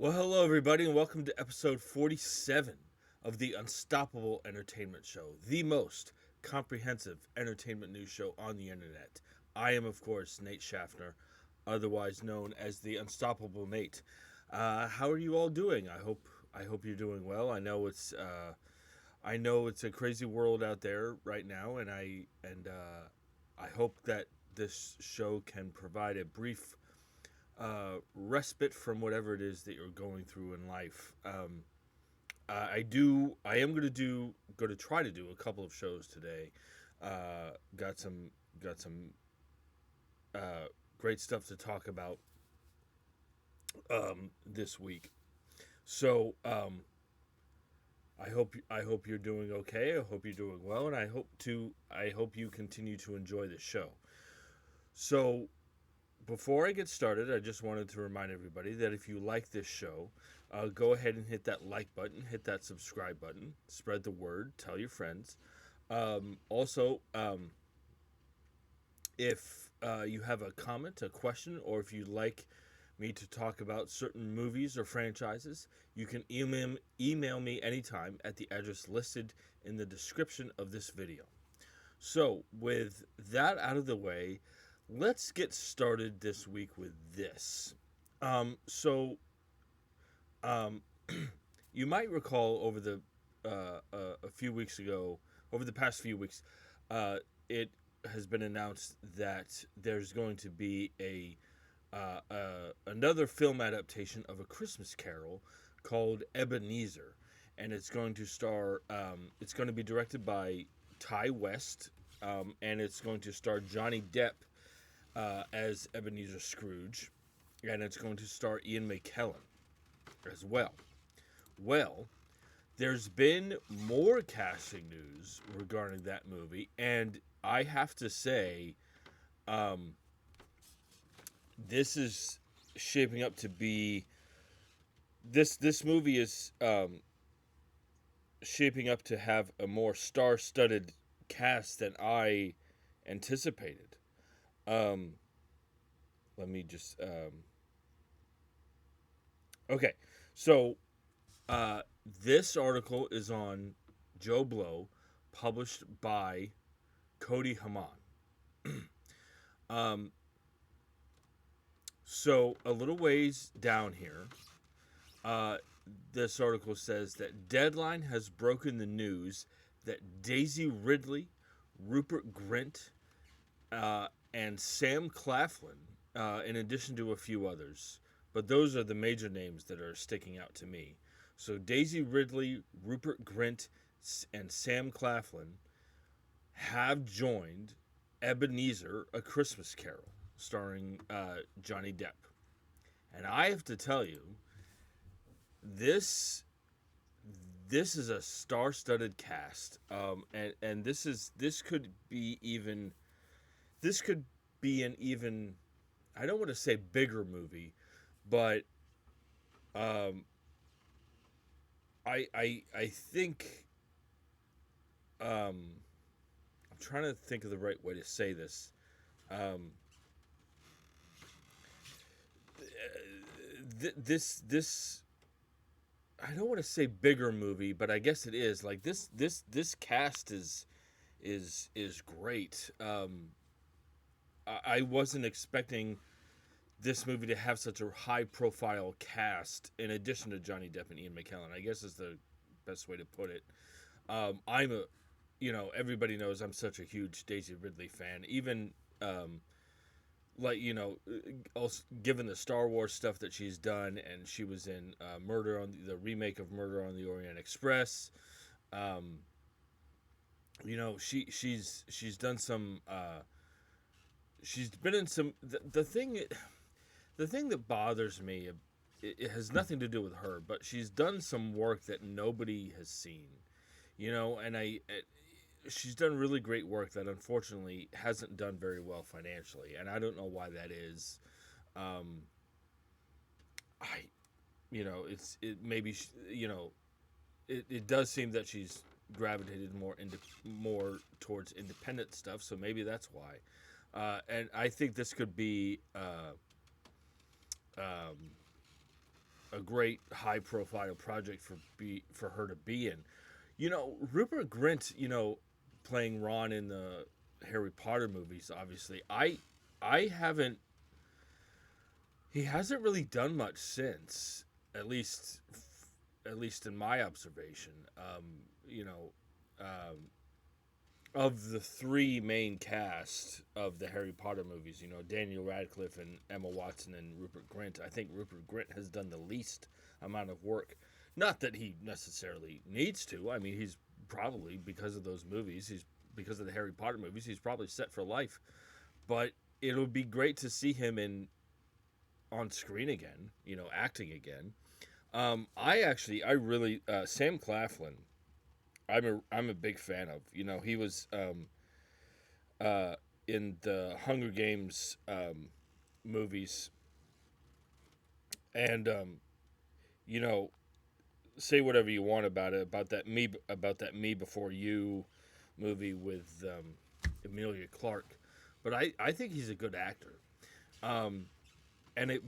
Well, hello, everybody, and welcome to episode 47 of the Unstoppable Entertainment Show, the most comprehensive entertainment news show on the internet. I am, of course, Nate Schaffner, otherwise known as the Unstoppable Nate. How are you all doing? I hope you're doing well. I know it's a crazy world out there right now, and I hope that this show can provide a brief respite from whatever it is that you're going through in life. I am going to try to do a couple of shows today. Got some uh, great stuff to talk about this week. So I hope you're doing okay. I hope you're doing well, and I hope you continue to enjoy the show. So before I get started, I just wanted to remind everybody that if you like this show, go ahead and hit that like button, hit that subscribe button, spread the word, tell your friends. Also, if you have a comment, a question, or if you'd like me to talk about certain movies or franchises, you can email me anytime at the address listed in the description of this video. So, with that out of the way, let's get started this week with this. So, um, you might recall a few weeks ago, over the past few weeks, it has been announced that there's going to be another film adaptation of A Christmas Carol called Ebenezer, and it's going to star. It's going to be directed by Ty West, and it's going to star Johnny Depp as Ebenezer Scrooge, and it's going to star Ian McKellen as well. Well, there's been more casting news regarding that movie, and I have to say, um, this is shaping up to be this movie is shaping up to have a more star-studded cast than I anticipated. Um, Let me just okay. So uh, this article is on Joe Blow, published by Cody Haman. um, so a little ways down here, uh, this article says that Deadline has broken the news that Daisy Ridley, Rupert Grint, and Sam Claflin, in addition to a few others, but those are the major names that are sticking out to me. So Daisy Ridley, Rupert Grint, and Sam Claflin have joined Ebenezer: A Christmas Carol, starring Johnny Depp. And I have to tell you, this this is a star-studded cast, and this could be even this could be an even, I don't want to say bigger movie, but um, I think I'm trying to think of the right way to say this. Um, this I don't want to say bigger movie, but I guess it is. Like this cast is great. I wasn't expecting this movie to have such a high profile cast in addition to Johnny Depp and Ian McKellen. I guess is the best way to put it. I'm a, everybody knows I'm such a huge Daisy Ridley fan. Even like also given the Star Wars stuff that she's done, and she was in Murder on the remake of Murder on the Orient Express. Um, she's done some. She's been in some. The thing that bothers me, it has nothing to do with her, but she's done some work that nobody has seen, and she's done really great work that unfortunately hasn't done very well financially, and I don't know why that is. Um, I, it maybe it does seem that she's gravitated more towards independent stuff, so maybe that's why. And I think this could be um, a great high profile project for her to be in. Rupert Grint, playing Ron in the Harry Potter movies. Obviously, I haven't. He hasn't really done much since, at least, at least in my observation. You know, um, of the three main cast of the Harry Potter movies, Daniel Radcliffe and Emma Watson and Rupert Grint, I think Rupert Grint has done the least amount of work. Not that he necessarily needs to. I mean, he's probably, because of those movies, because of the Harry Potter movies, he's probably set for life. But it would be great to see him on screen again, acting again. I really Sam Claflin. I'm a big fan of. He was in the Hunger Games movies, and you know, say whatever you want about it, about that Me Before You movie with Emilia Clarke, but I think he's a good actor. Um,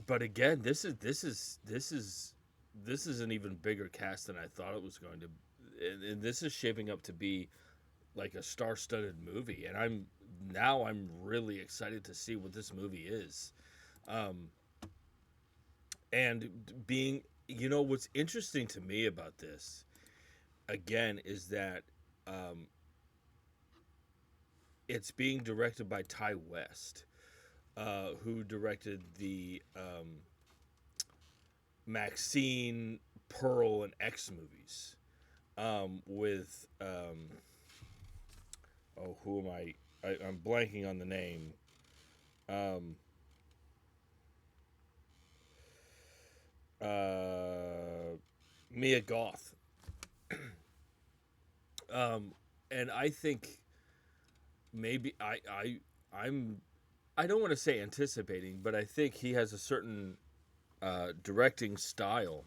but again, this is an even bigger cast than I thought it was going to, and this is shaping up to be like a star-studded movie, and I'm really excited to see what this movie is. Um, and being, what's interesting to me about this again is that um, it's being directed by Ty West, who directed the Maxine, Pearl, and X movies. With who am I'm blanking on the name. Um, Mia Goth. Um, and I think maybe I'm I don't want to say anticipating, but I think he has a certain directing style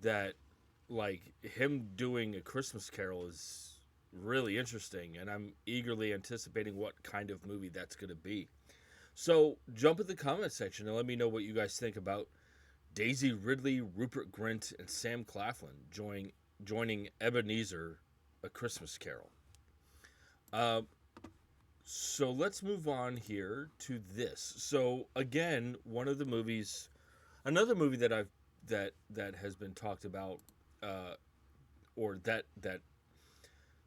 that, like, him doing A Christmas Carol is really interesting, and I'm eagerly anticipating what kind of movie that's going to be. So jump in the comment section and let me know what you guys think about Daisy Ridley, Rupert Grint, and Sam Claflin joining Ebenezer, A Christmas Carol. Uh, so let's move on here to this. So again, another movie that has been talked about, or that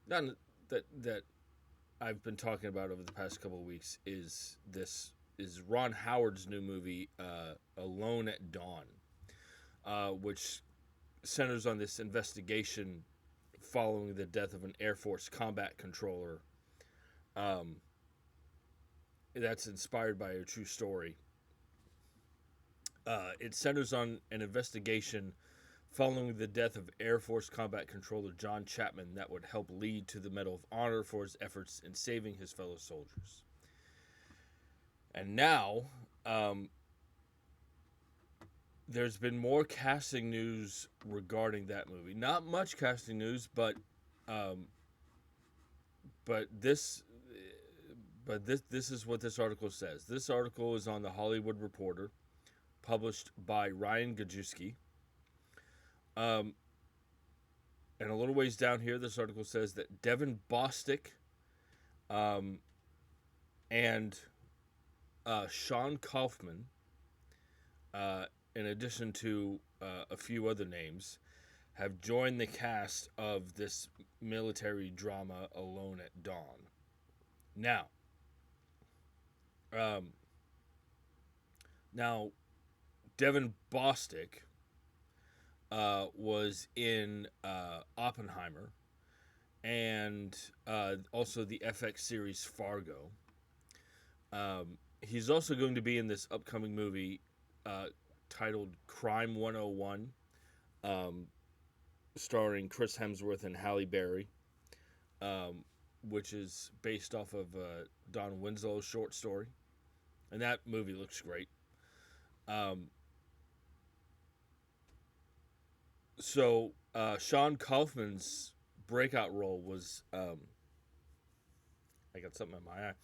not that I've been talking about over the past couple of weeks is Ron Howard's new movie, Alone at Dawn, which centers on this investigation following the death of an Air Force combat controller. That's inspired by a true story. It centers on an investigation following the death of Air Force combat controller John Chapman that would help lead to the Medal of Honor for his efforts in saving his fellow soldiers. And now, there's been more casting news regarding that movie. Not much casting news, but this is what this article says. This article is on the Hollywood Reporter, published by Ryan Gajewski. And a little ways down here, this article says that Devin Bostick and Sean Kaufman, in addition to a few other names, have joined the cast of this military drama Alone at Dawn. Now, Devin Bostick was in Oppenheimer and also the FX series Fargo. He's also going to be in this upcoming movie titled Crime 101, starring Chris Hemsworth and Halle Berry, which is based off of Don Winslow's short story. And that movie looks great. So Sean Kaufman's breakout role was I got something in my eye.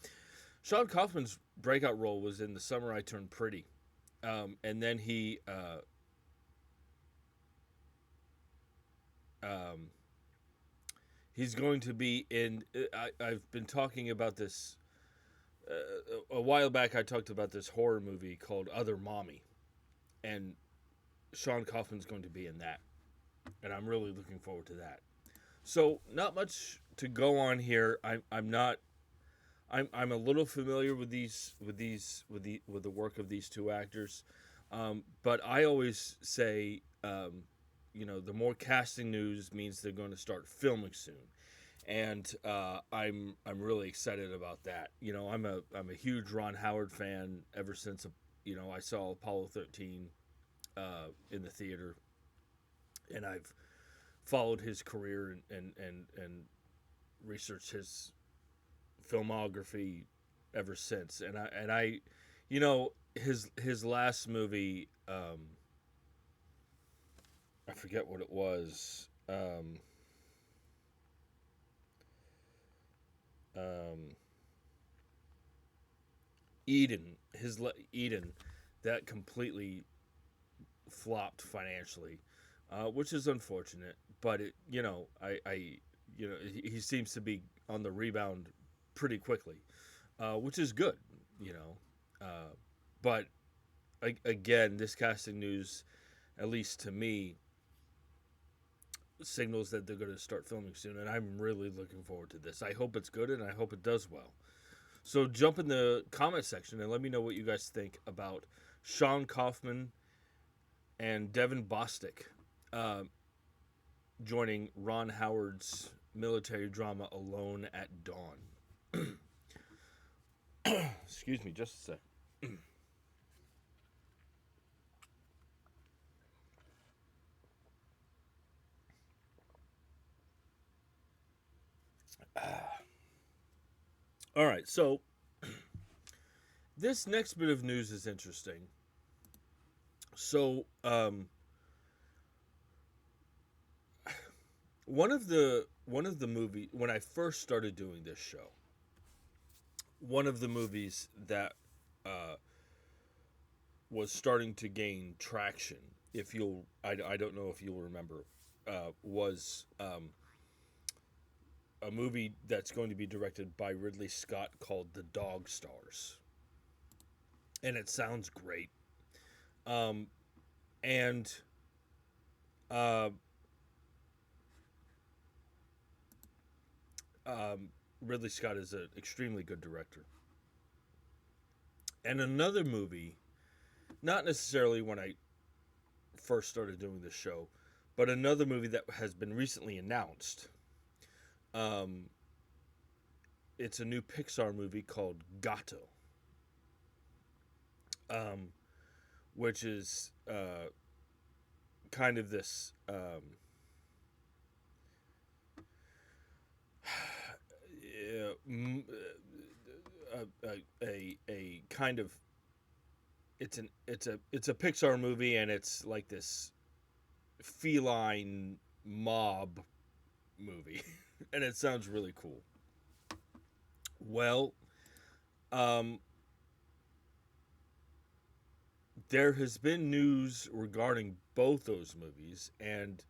Sean Kaufman's breakout role was in The Summer I Turned Pretty, and then he Um, he's going to be in. I've been talking about this a while back. I talked about this horror movie called Other Mommy, and Sean Kaufman's going to be in that, and I'm really looking forward to that. So, not much to go on here. I'm not. I'm a little familiar with the work of these two actors, but I always say, the more casting news means they're going to start filming soon, and I'm really excited about that. I'm a huge Ron Howard fan ever since I saw Apollo 13 in the theater, and I've followed his career and researched his filmography ever since. And I his last movie, I forget what it was. Um, Eden, that completely flopped financially, which is unfortunate. But he seems to be on the rebound pretty quickly, which is good. You know, but again, this casting news, at least to me, signals that they're going to start filming soon, and I'm really looking forward to this. I hope it's good, and I hope it does well. So jump in the comment section and let me know what you guys think about Sean Kaufman and Devin Bostick joining Ron Howard's military drama Alone at Dawn. Excuse me, just a sec. All right, so this next bit of news is interesting. So, one of the movie when I first started doing this show, one of the movies that was starting to gain traction, if you'll, I don't know if you'll remember, was a movie that's going to be directed by Ridley Scott called The Dog Stars, and it sounds great. And uh, Ridley Scott is an extremely good director. And another movie, not necessarily when I first started doing this show, but another movie that has been recently announced. It's a new Pixar movie called Gato, which is kind of this a kind of it's a Pixar movie, and it's like this feline mob movie, and it sounds really cool. Well, um, there has been news regarding both those movies, and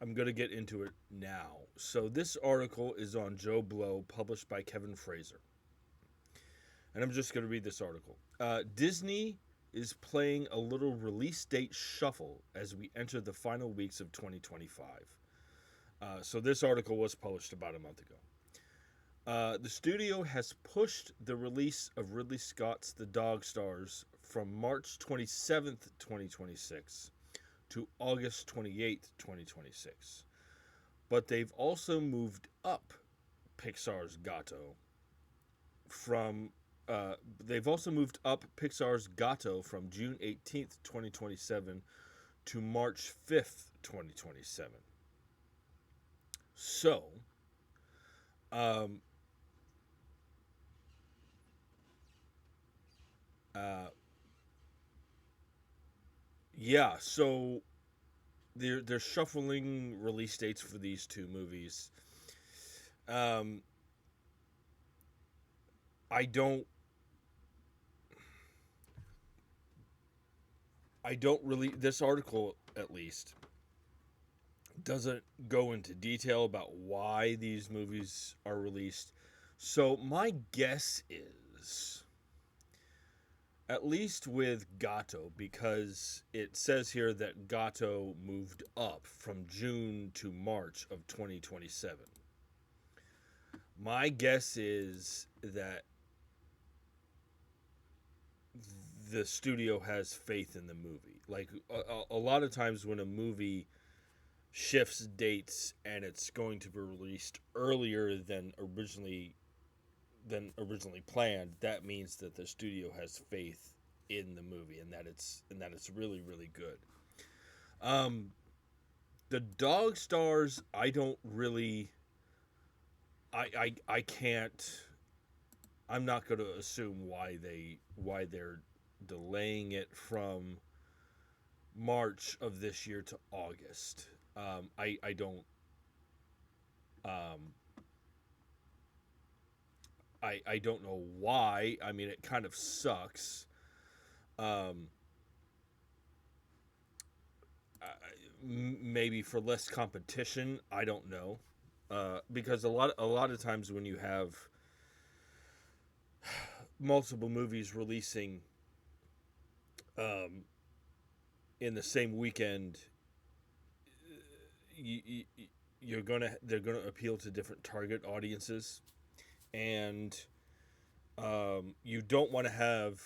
I'm going to get into it now. So, this article is on Joe Blow, published by Kevin Fraser. And I'm just going to read this article. Disney is playing a little release date shuffle as we enter the final weeks of 2025. So, this article was published about a month ago. The studio has pushed the release of Ridley Scott's The Dog Stars from March 27th, 2026 to August 28th, 2026. But they've also moved up Pixar's Gato from from June 18th, 2027 to March 5th, 2027. So, yeah, so they're shuffling release dates for these two movies. Um, I don't I don't really, this article at least doesn't go into detail about why these movies are released. So my guess is, at least with Gato, because it says here that Gato moved up from June to March of 2027. My guess is that the studio has faith in the movie. Like a lot of times when a movie shifts dates and it's going to be released earlier than originally planned, that means that the studio has faith in the movie and that it's really really good. The Dog Stars, I don't really, I can't. I'm not going to assume why they're delaying it from March of this year to August. I don't. Um, I don't know why. I mean, it kind of sucks. Um, Maybe for less competition. I don't know. Because a lot of times when you have multiple movies releasing um, in the same weekend, you, they're gonna appeal to different target audiences, and you don't want to have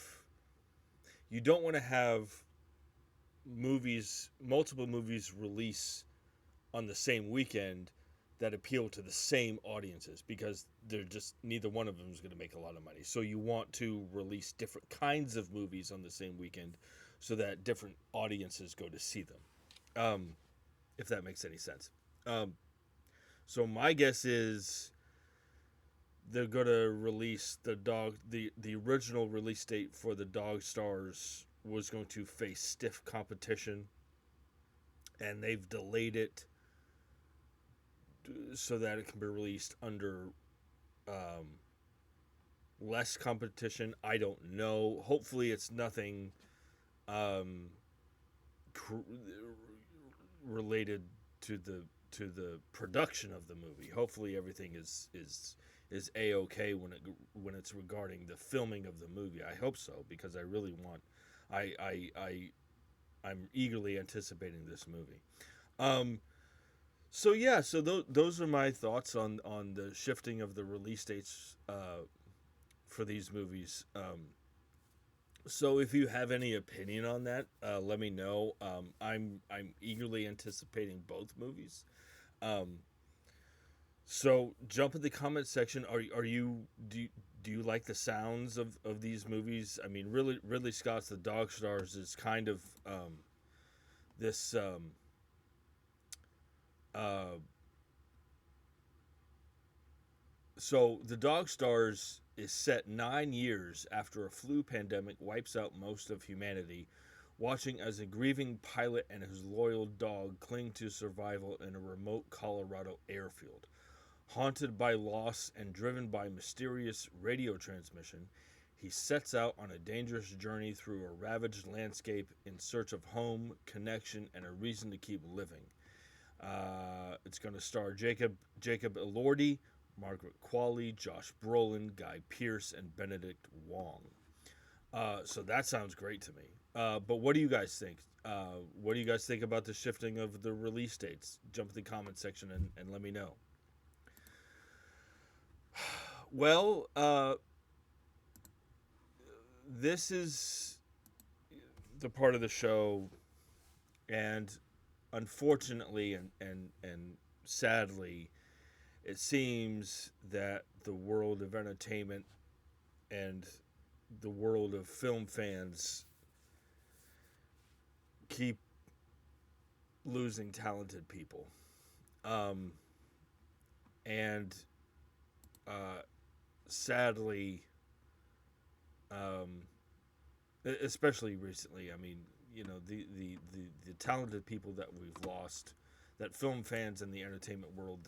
multiple movies release on the same weekend that appeal to the same audiences, because they're just, neither one of them is going to make a lot of money. So you want to release different kinds of movies on the same weekend so that different audiences go to see them. If that makes any sense. So my guess is they're gonna release the original release date for the Dog Stars was going to face stiff competition, and they've delayed it so that it can be released under less competition. I don't know. Hopefully, it's nothing um, related to the production of the movie. Hopefully, everything is a-okay when it's regarding the filming of the movie. I hope so, because I really want. I'm eagerly anticipating this movie. So yeah, so those are my thoughts on the shifting of the release dates for these movies. So if you have any opinion on that, let me know. I'm eagerly anticipating both movies. Um, so jump in the comment section. Do you like the sounds of these movies? I mean, Ridley Scott's The Dog Stars is kind of this. So The Dog Stars is set 9 years after a flu pandemic wipes out most of humanity, watching as a grieving pilot and his loyal dog cling to survival in a remote Colorado airfield. Haunted by loss and driven by mysterious radio transmission, he sets out on a dangerous journey through a ravaged landscape in search of home, connection, and a reason to keep living. It's going to star Jacob Elordi, Margaret Qualley, Josh Brolin, Guy Pearce, and Benedict Wong. So that sounds great to me. But what do you guys think? What do you guys think about the shifting of the release dates? Jump in the comment section and let me know. Well, this is the part of the show, and unfortunately and sadly, it seems that the world of entertainment and the world of film fans keep losing talented people. And sadly, especially recently, I mean, the talented people that we've lost, that film fans in the entertainment world,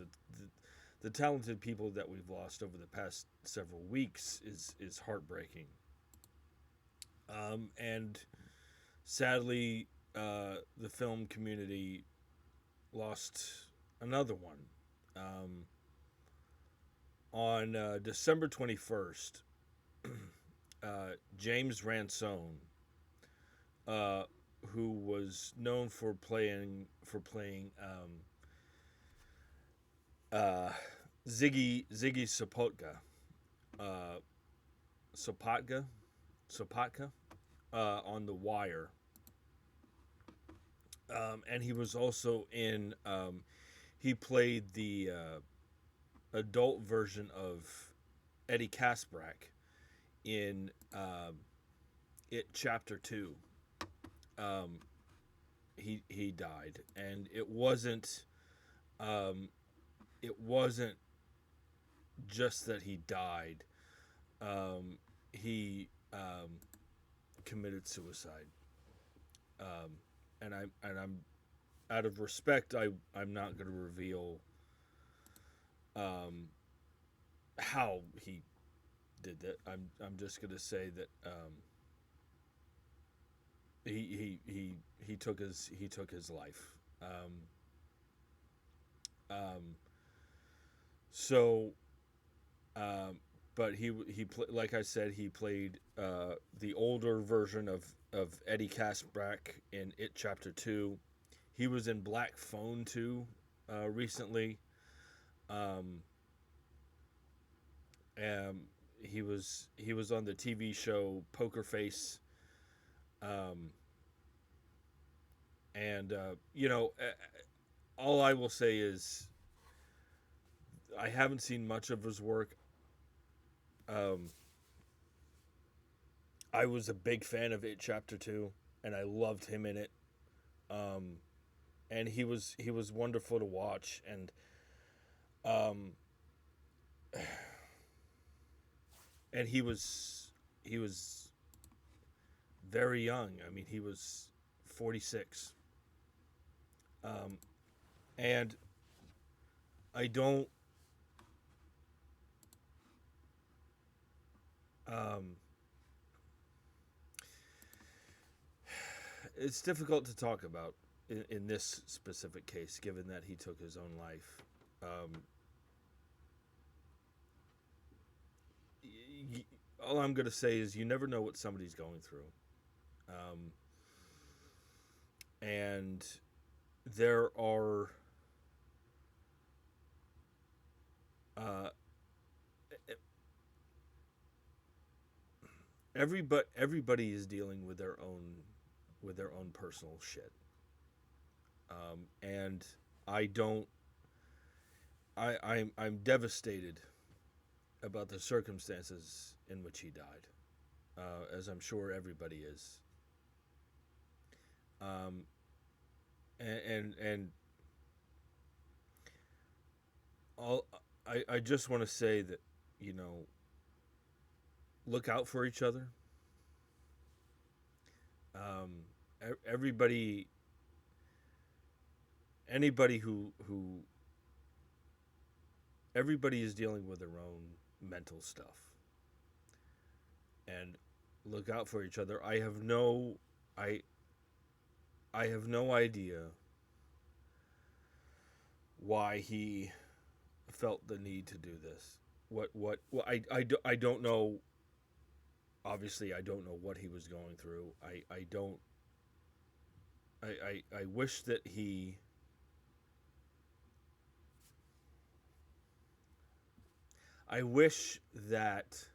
the talented people that we've lost over the past several weeks is heartbreaking. And sadly, the film community lost another one. Um, on December 21st, James Ransone, uh, who was known for playing uh, Ziggy uh, Sopotka, Sopotka on The Wire, and he was also in. He played the adult version of Eddie Kasprak in It Chapter 2. Um, he died, and it wasn't just that he died. He committed suicide, um, and I'm out of respect. I'm not going to reveal um, how he did that. I'm just going to say that he took his life. Um, so, um, but like I said, he played the older version of Eddie Kasprak in It Chapter 2. He was in Black Phone 2 recently. Um, and he was on the TV show Poker Face. Um, and all I will say is I haven't seen much of his work. Um, I was a big fan of It Chapter 2, and I loved him in it. Um, and he was wonderful to watch, and um, and he was very young. I mean, he was 46. Um, and I don't. Um, it's difficult to talk about in this specific case, given that he took his own life. Um, all I'm going to say is you never know what somebody's going through. Um, and there are uh, everybody is dealing with their own personal shit. And I don't. I'm devastated about the circumstances in which he died, as I'm sure everybody is. Um, and all I just want to say that you know look out for each other. Um, everybody, anybody who everybody is dealing with their own mental stuff, and look out for each other. I I have no idea why he felt the need to do this. Well, I don't know. Obviously, I don't know what he was going through. I don't. I wish that he. I wish that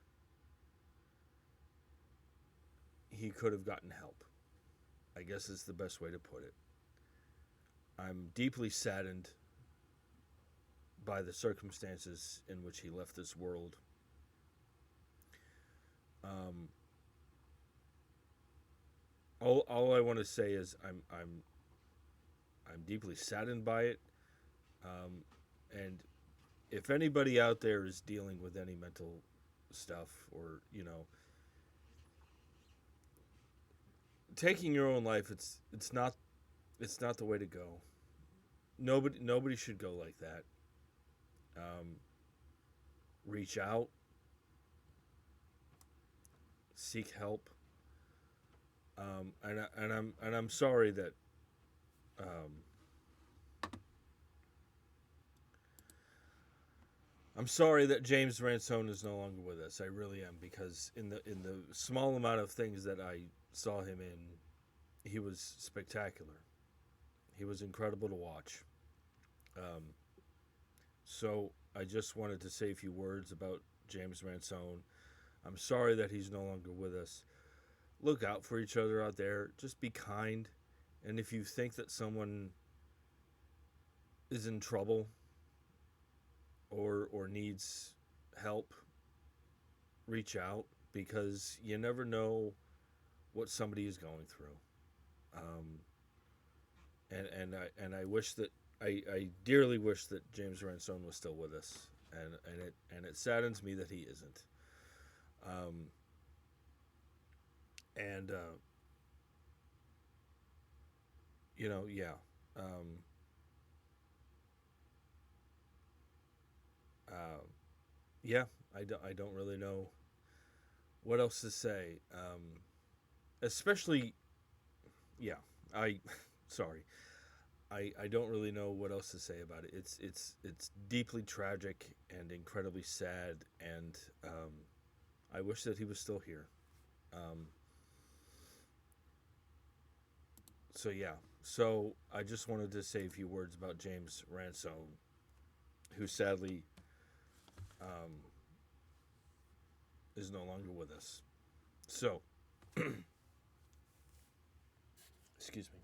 he could have gotten help. I guess is the best way to put it. I'm deeply saddened by the circumstances in which he left this world. Um, all I want to say is I'm deeply saddened by it. Um, and if anybody out there is dealing with any mental stuff, or taking your own life, it's not the way to go. Nobody should go like that. Um, Reach out, seek help. And I'm sorry that um, I'm sorry that James Ransone is no longer with us. I really am, because in the small amount of things that I saw him in, he was spectacular. He was incredible to watch. Um, so I just wanted to say a few words about James Ransone. I'm sorry that he's no longer with us. Look out for each other out there. Just be kind. And if you think that someone is in trouble or needs help, reach out, because you never know what somebody is going through. Um, and I wish that I dearly wish that James Ransone was still with us, and it saddens me that he isn't. Um, and yeah, um, uh, yeah. I don't really know what else to say. Especially, yeah. I sorry. I don't really know what else to say about it. It's deeply tragic and incredibly sad, and I wish that he was still here. Um, so yeah, so I just wanted to say a few words about James Ransone, who sadly um, is no longer with us. So, excuse me.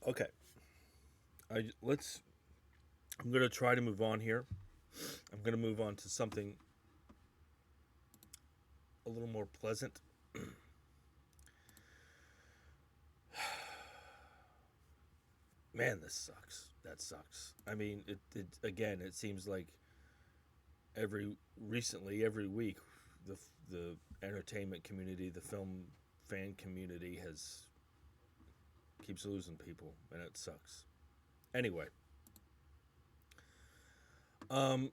Okay, let's. I'm gonna try to move on here. I'm gonna move on to something a little more pleasant. Man, this sucks. That sucks. I mean, it again. It seems like every week, the the entertainment community, the film fan community has keeps losing people, and it sucks. Anyway, um,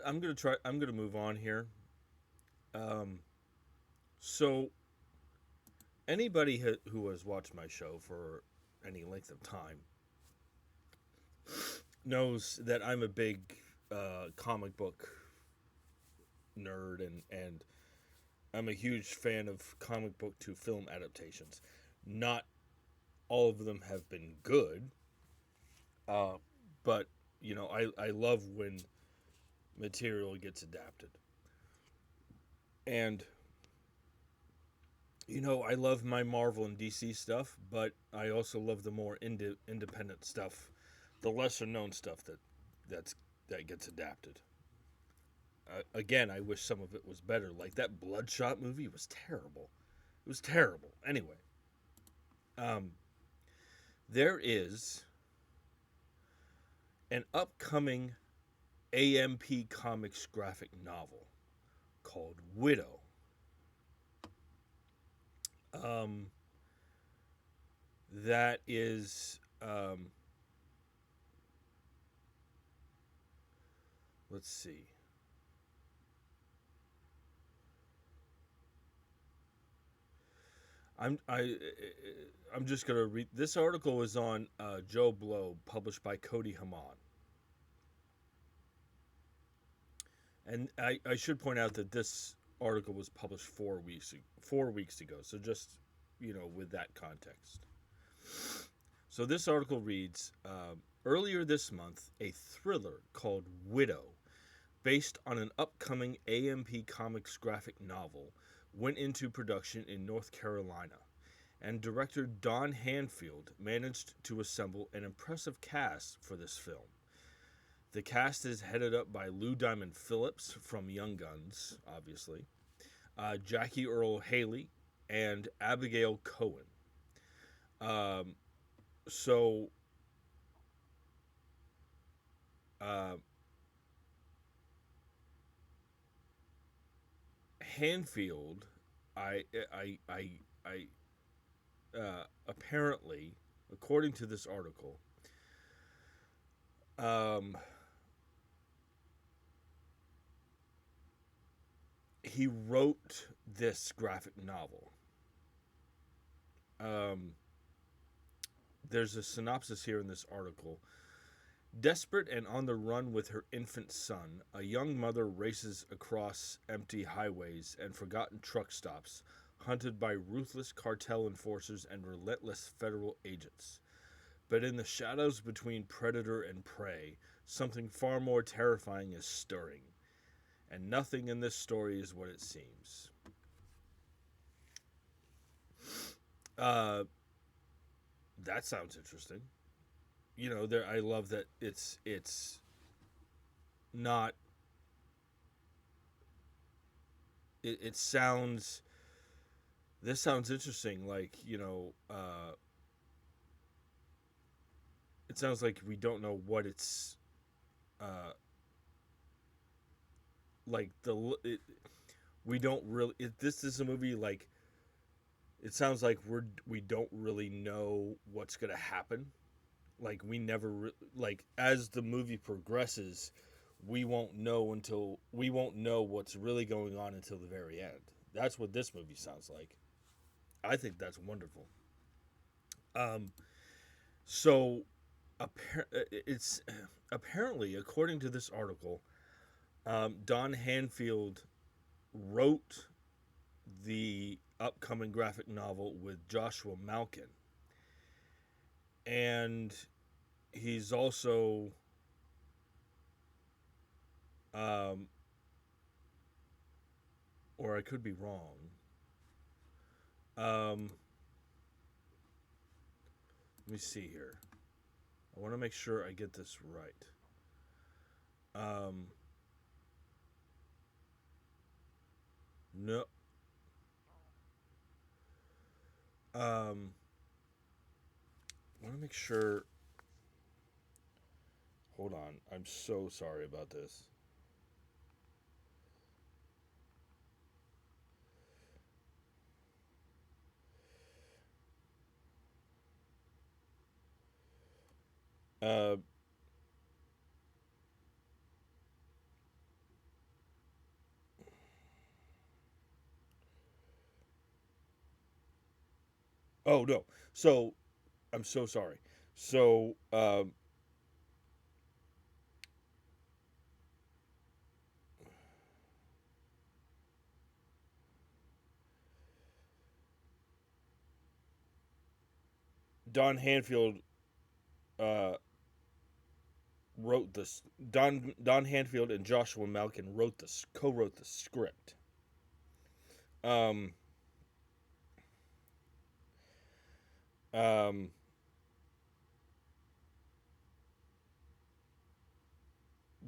I'm gonna try. I'm gonna move on here. Um, so anybody who has watched my show for any length of time knows that I'm a big comic book nerd, and I'm a huge fan of comic book to film adaptations. Not all of them have been good, uh, but I love when material gets adapted. And I love my Marvel and DC stuff, but I also love the more independent stuff, the lesser known stuff that gets adapted. Again, I wish some of it was better. Like that Bloodshot movie was terrible. It was terrible. Anyway, um, there is an upcoming AMP Comics graphic novel called Widow. Um, that is, let's see. I'm I I'm just gonna read. This article was on Joe Blow, published by Cody Haman, and I should point out that this article was published 4 weeks ago. So just with that context. So this article reads: earlier this month, a thriller called Widow, based on an upcoming AMP Comics graphic novel, went into production in North Carolina, and director Don Hanfield managed to assemble an impressive cast for this film. The cast is headed up by Lou Diamond Phillips from Young Guns, obviously, Jackie Earl Haley, and Abigail Cohen. Um, so, uh, Hanfield, I, I, I, apparently, according to this article, um, he wrote this graphic novel. Um, there's a synopsis here in this article. Desperate and on the run with her infant son, a young mother races across empty highways and forgotten truck stops, hunted by ruthless cartel enforcers and relentless federal agents. But in the shadows between predator and prey, something far more terrifying is stirring. And nothing in this story is what it seems. Uh, that sounds interesting. There I love that it's not. It sounds. This sounds interesting. Like it sounds like we don't know what it's. Uh, like we don't really. This is a movie like. It sounds like we don't really know what's gonna happen. Like we never like as the movie progresses, we won't know what's really going on until the very end. That's what this movie sounds like. I think that's wonderful. Um, so it's apparently, according to this article, Don Hanfield wrote the upcoming graphic novel with Joshua Malkin, and he's also or I could be wrong. Let me see here. I want to make sure I get this right. No. I want to make sure. Hold on. I'm so sorry about this. Uh, oh no. So I'm so sorry. So Don Hanfield uh, wrote this. Don Hanfield and Joshua Malkin co-wrote the script. Um, um,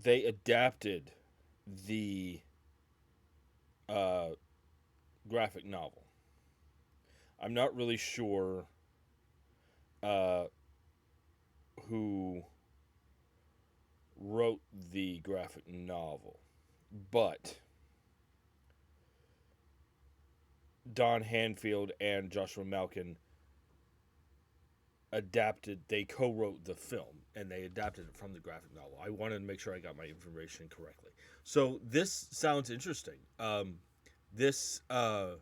they adapted the uh, graphic novel. I'm not really sure uh, who wrote the graphic novel, but Don Hanfield and Joshua Malkin they co-wrote the film and they adapted it from the graphic novel. I wanted to make sure I got my information correctly. So this sounds interesting. This I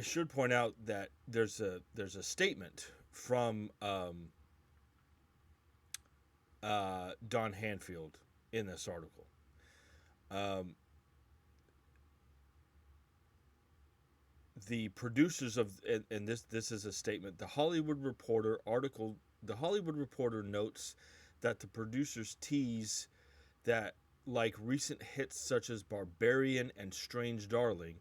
should point out that there's a statement from Don Hanfield in this article. Um, the producers of and this is a statement. The Hollywood Reporter notes that the producers tease that, like recent hits such as Barbarian and Strange Darling,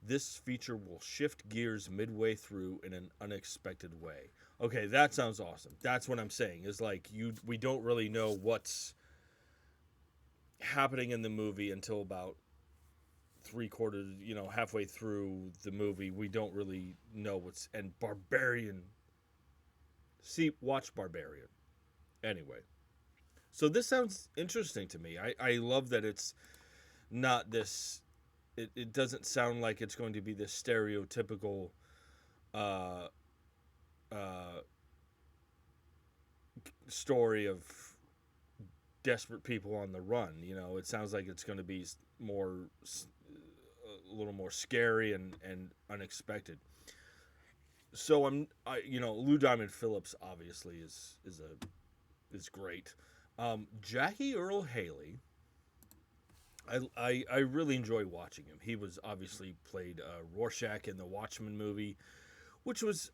this feature will shift gears midway through in an unexpected way. Okay, that sounds awesome. That's what I'm saying. Is like we don't really know what's happening in the movie until about three-quarters, halfway through the movie. We don't really know and Barbarian. See, watch Barbarian. Anyway, so this sounds interesting to me. I love that it's not this. It doesn't sound like it's going to be this stereotypical uh, uh, story of desperate people on the run. You know, it sounds like it's going to be more, a little more scary and unexpected. So Lou Diamond Phillips obviously is great. Jackie Earl Haley, I really enjoy watching him. He was obviously played Rorschach in the Watchmen movie, which was,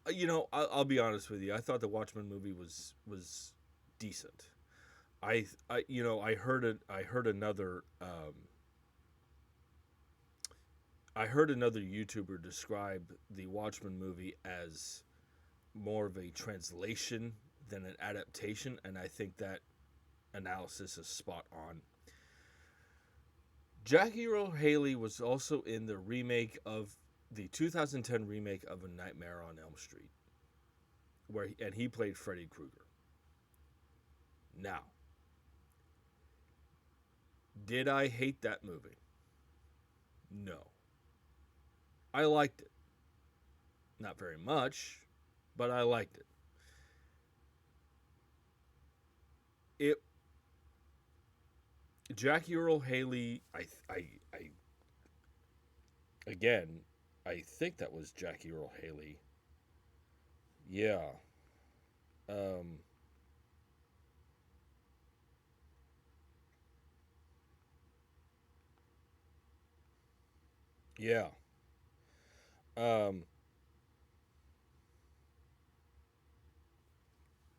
I'll be honest with you, I thought the Watchmen movie was decent. I heard another YouTuber describe the Watchmen movie as more of a translation than an adaptation, and I think that analysis is spot on. Jackie Earle Haley was also in the 2010 remake of A Nightmare on Elm Street, and he played Freddy Krueger. Now, did I hate that movie? No. I liked it. Not very much, but I liked it. Jackie Earle Haley, again, I think that was Jackie Earle Haley. Yeah. Um, yeah. Um,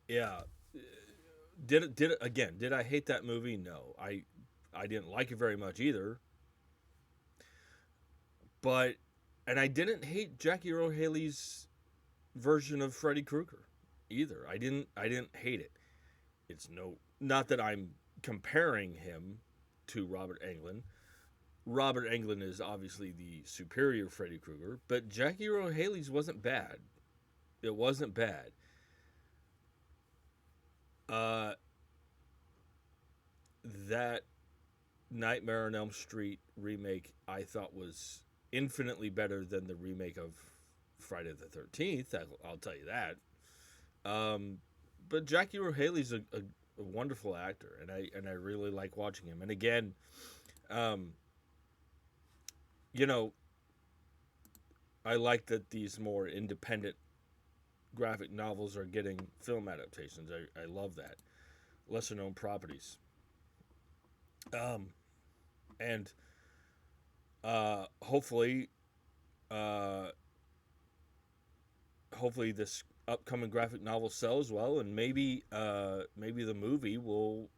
yeah. Did I hate that movie? No. I didn't like it very much either. But and I didn't hate Jackie Earle Haley's version of Freddy Krueger either. I didn't hate it. It's not that I'm comparing him to Robert Englund. Robert Englund is obviously the superior Freddy Krueger, but Jackie Earle Haley's wasn't bad. It wasn't bad. Uh, that Nightmare on Elm Street remake I thought was infinitely better than the remake of Friday the 13th. I'll tell you that. Um, but Jackie Earle Haley's a wonderful actor, and I really like watching him. And again, um, you know, I like that these more independent graphic novels are getting film adaptations. I love that. Lesser known properties. Um, and hopefully, uh, hopefully this upcoming graphic novel sells well, and maybe the movie will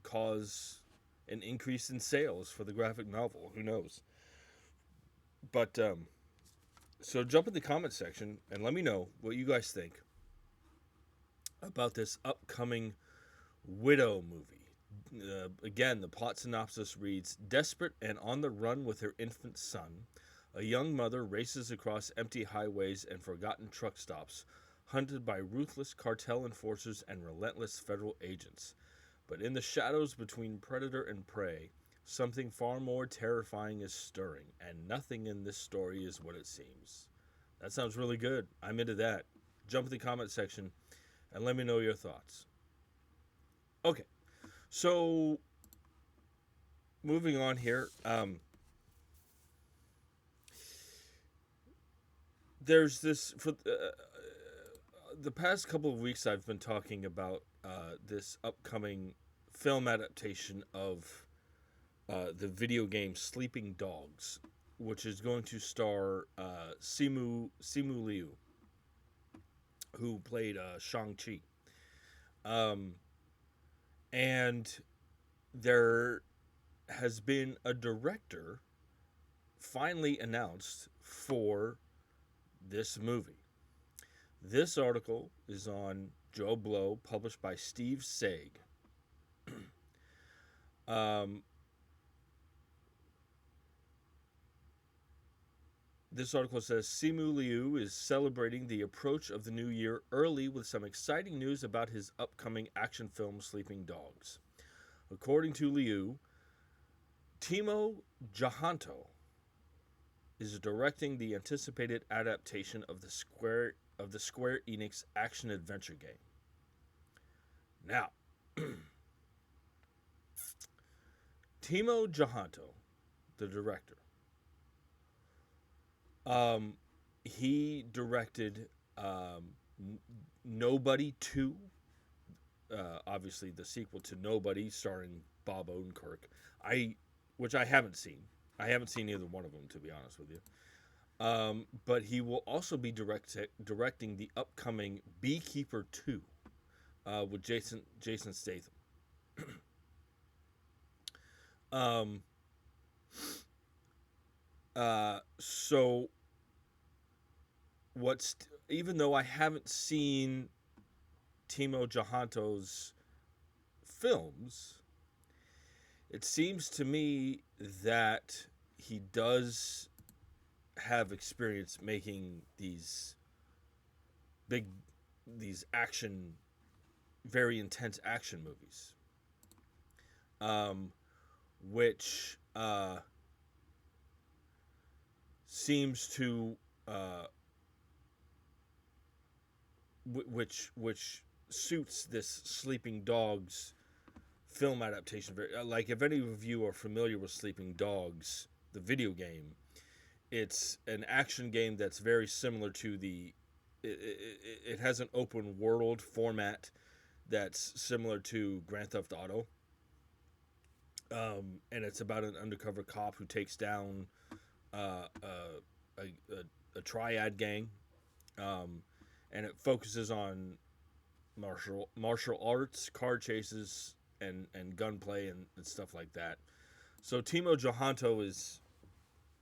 cause an increase in sales for the graphic novel. Who knows? But so jump in the comment section and let me know what you guys think about this upcoming Widow movie. Again, the plot synopsis reads: Desperate and on the run with her infant son, a young mother races across empty highways and forgotten truck stops, hunted by ruthless cartel enforcers and relentless federal agents. But in the shadows between predator and prey, something far more terrifying is stirring, and nothing in this story is what it seems. That sounds really good. I'm into that. Jump in the comment section and let me know your thoughts. Okay, so moving on here. There's this for the past couple of weeks. I've been talking about this upcoming film adaptation of the video game Sleeping Dogs, which is going to star Simu Liu, who played Shang-Chi. Um, and there has been a director finally announced for this movie. This article is on Joe Blow, published by Steve Saig. This article says Simu Liu is celebrating the approach of the new year early with some exciting news about his upcoming action film Sleeping Dogs. According to Liu, Timo Jahanto is directing the anticipated adaptation of the Square Enix action adventure game. Now, Timo Jahanto, the director, he directed Nobody 2, obviously the sequel to Nobody, starring Bob Odenkirk. Which I haven't seen. I haven't seen either one of them, to be honest with you. But he will also be directing the upcoming Beekeeper 2 with Jason Statham. So even though I haven't seen Timo Jahanto's films, it seems to me that he does have experience making these action, very intense action movies, which seems to which suits this Sleeping Dogs film adaptation. Like, if any of you are familiar with Sleeping Dogs, the video game, it's an action game that's very similar to it has an open world format that's similar to Grand Theft Auto. And it's about an undercover cop who takes down a triad gang. And it focuses on martial arts, car chases, and gunplay and stuff like that. So Timo Jahanto is,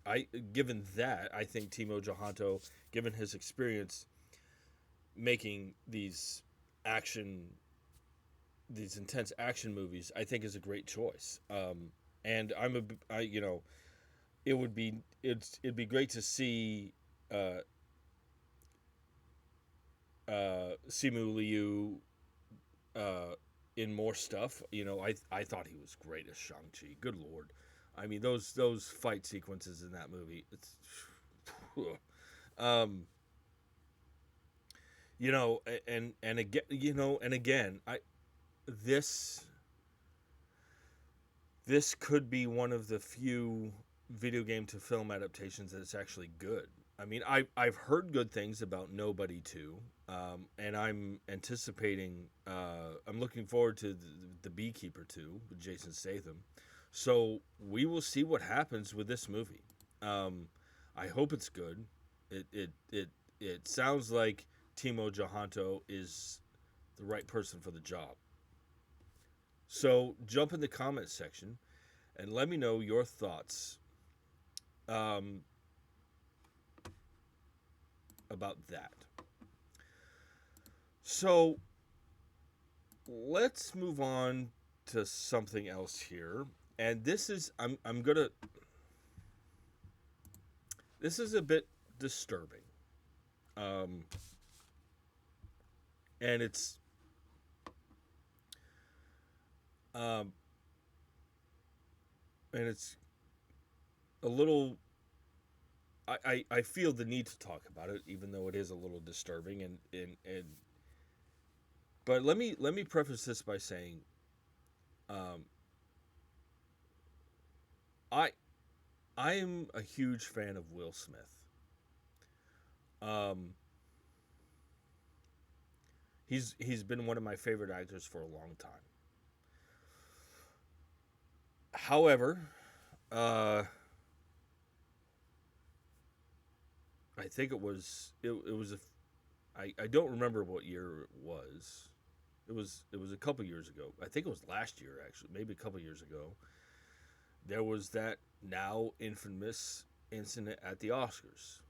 I think Timo Jahanto, given his experience making these intense action movies, I think is a great choice. And it'd be great to see Simu Liu in more stuff. I thought he was great as Shang-Chi. Good Lord. I mean, those fight sequences in that movie, it's this could be one of the few video game to film adaptations that's actually good. I mean, I've heard good things about Nobody 2, and I'm anticipating. I'm looking forward to the Beekeeper 2 with Jason Statham. So we will see what happens with this movie. I hope it's good. It sounds like Timo Jahanto is the right person for the job. So jump in the comments section and let me know your thoughts about that. So let's move on to something else here. And this is this is a bit disturbing. And it's a little, I feel the need to talk about it, even though it is a little disturbing, and but let me preface this by saying, I am a huge fan of Will Smith. He's been one of my favorite actors for a long time. However, I think it was I don't remember what year it was. It was a couple years ago. I think it was last year, actually, maybe a couple years ago. There was that now infamous incident at the Oscars.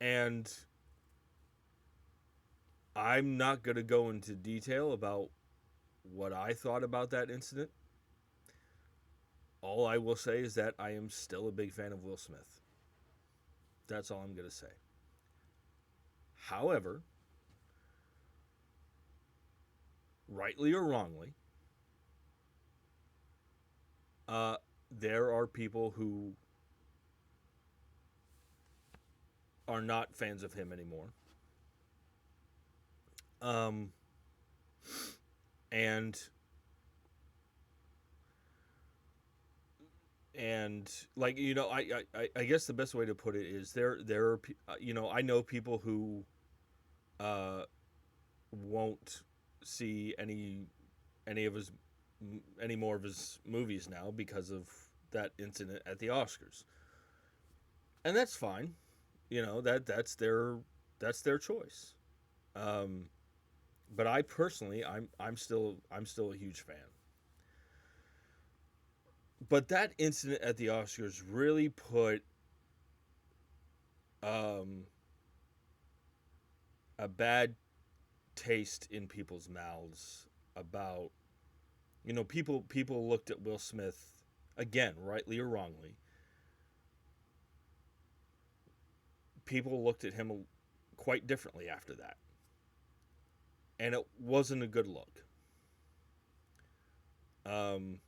And I'm not going to go into detail about what I thought about that incident. All I will say is that I am still a big fan of Will Smith. That's all I'm going to say. However, rightly or wrongly, there are people who are not fans of him anymore. Um, and and like I guess the best way to put it is there are I know people who uh, won't see any of his any more of his movies now because of that incident at the Oscars, and that's fine. That's their choice. Um, but I personally, I'm still a huge fan. But that incident at the Oscars really put um, a bad taste in people's mouths about people looked at Will Smith again, rightly or wrongly. People looked at him quite differently after that, and it wasn't a good look. Um,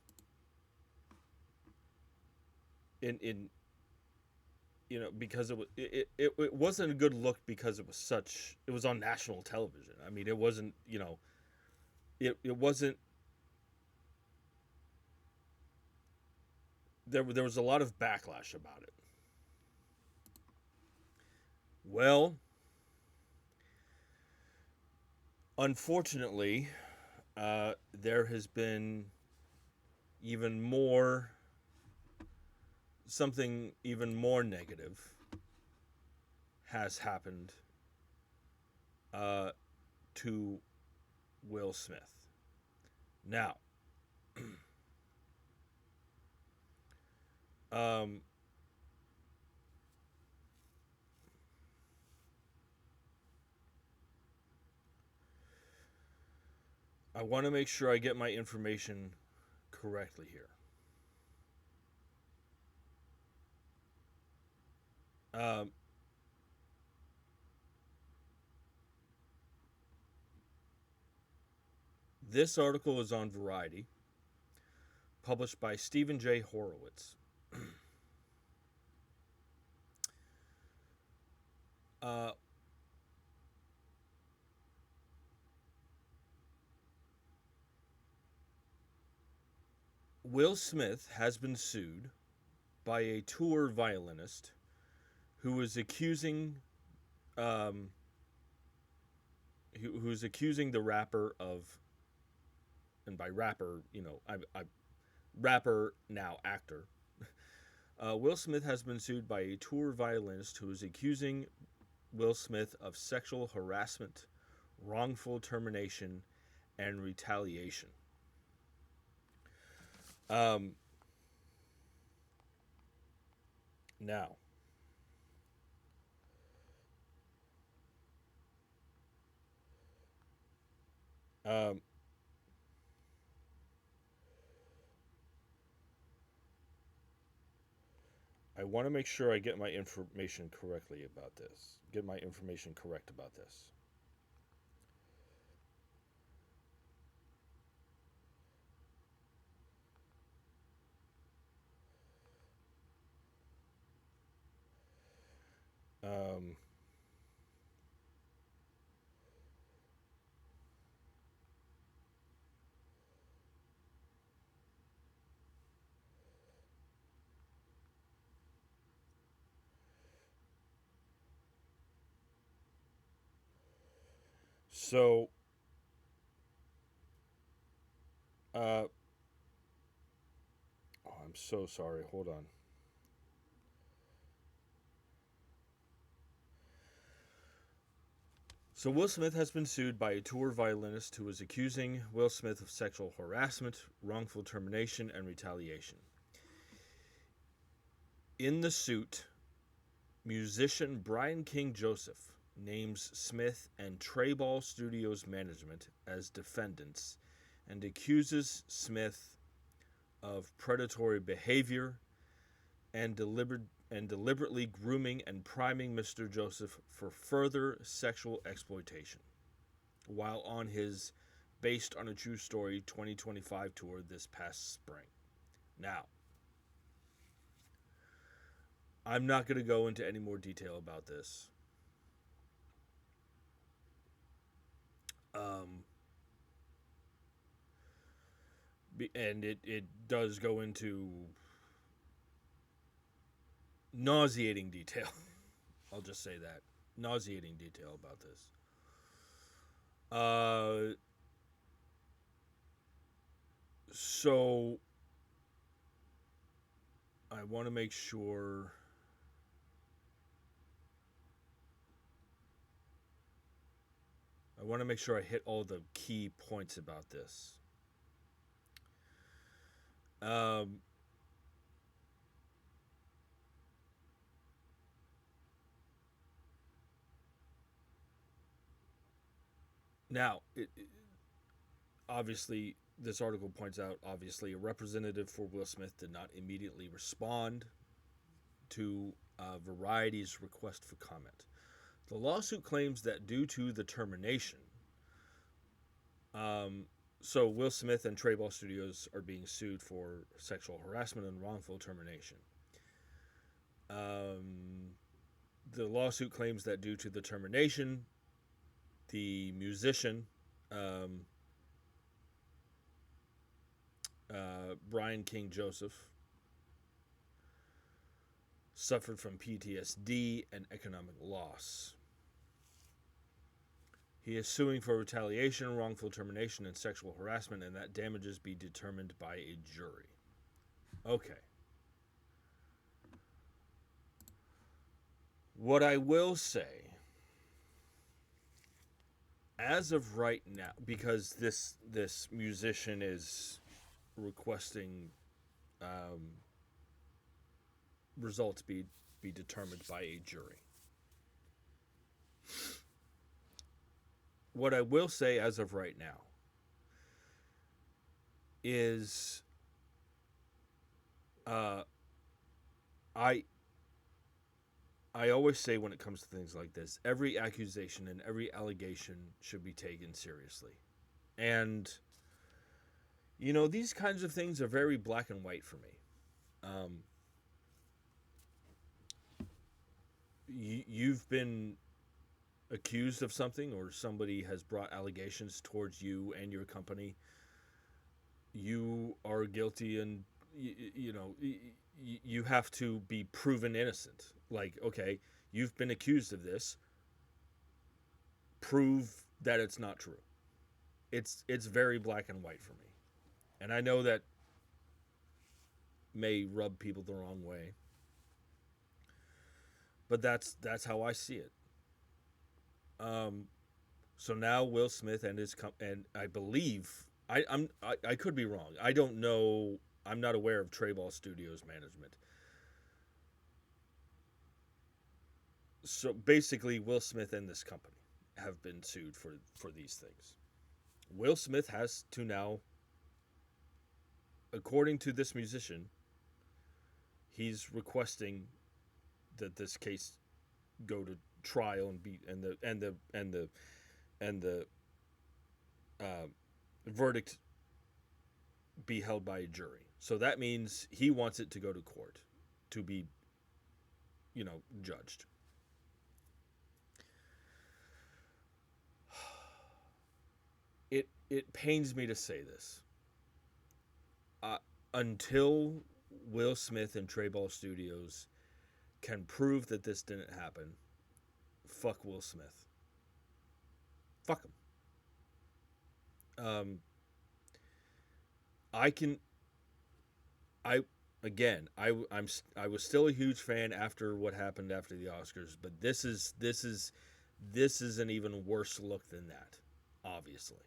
in because it wasn't a good look because it was on national television. I mean, it wasn't it wasn't there was a lot of backlash about it. Well, unfortunately, there has been even more something even more negative has happened uh, to Will Smith. Now, um, I want to make sure I get my information correctly here. Um, this article is on Variety, published by Stephen J. Horowitz. uh, Will Smith has been sued by a tour violinist who is accusing um, who's accusing the rapper of, and by rapper, I rapper now actor. Will Smith has been sued by a tour violinist who is accusing Will Smith of sexual harassment, wrongful termination, and retaliation. Um, now, um, I want to make sure I get my information correctly about this. Get my information correct about this. Um, so, uh, oh, I'm so sorry. Hold on. So, Will Smith has been sued by a tour violinist who is accusing Will Smith of sexual harassment, wrongful termination, and retaliation. In the suit, musician Brian King Joseph names Smith and Treyball Studios management as defendants and accuses Smith of predatory behavior and deliberately grooming and priming Mr. Joseph for further sexual exploitation while on his Based on a True Story 2025 tour this past spring. Now, I'm not going to go into any more detail about this. Um, and it does go into nauseating detail. I'll just say that. Nauseating detail about this. Uh, so I want to make sure. I want to make sure I hit all the key points about this. Um, now, obviously, this article points out obviously a representative for Will Smith did not immediately respond to Variety's request for comment. The lawsuit claims that due to the termination, um, so Will Smith and Treyball Studios are being sued for sexual harassment and wrongful termination. Um, the lawsuit claims that due to the termination, the musician um, Brian King Joseph suffered from PTSD and economic loss. He is suing for retaliation, wrongful termination, and sexual harassment, and that damages be determined by a jury. Okay. What I will say, as of right now, because this musician is requesting results be determined by a jury. What I will say as of right now is I always say when it comes to things like this, every accusation and every allegation should be taken seriously. And these kinds of things are very black and white for me. You've been accused of something, or somebody has brought allegations towards you and your company. You are guilty, and you have to be proven innocent. Like, okay, you've been accused of this. Prove that it's not true. It's very black and white for me, and I know that may rub people the wrong way, but that's how I see it. So now Will Smith and and I believe I could be wrong. I don't know. I'm not aware of Treyball Studios management. So basically, Will Smith and this company have been sued for these things. Will Smith has to now, according to this musician, he's requesting that this case go to trial and be and the verdict be held by a jury. So that means he wants it to go to court to be, judged. It pains me to say this. Until Will Smith and Treyball Studios can prove that this didn't happen, fuck Will Smith. Fuck him. I can. I again. I was still a huge fan after what happened after the Oscars, but this is an even worse look than that, obviously.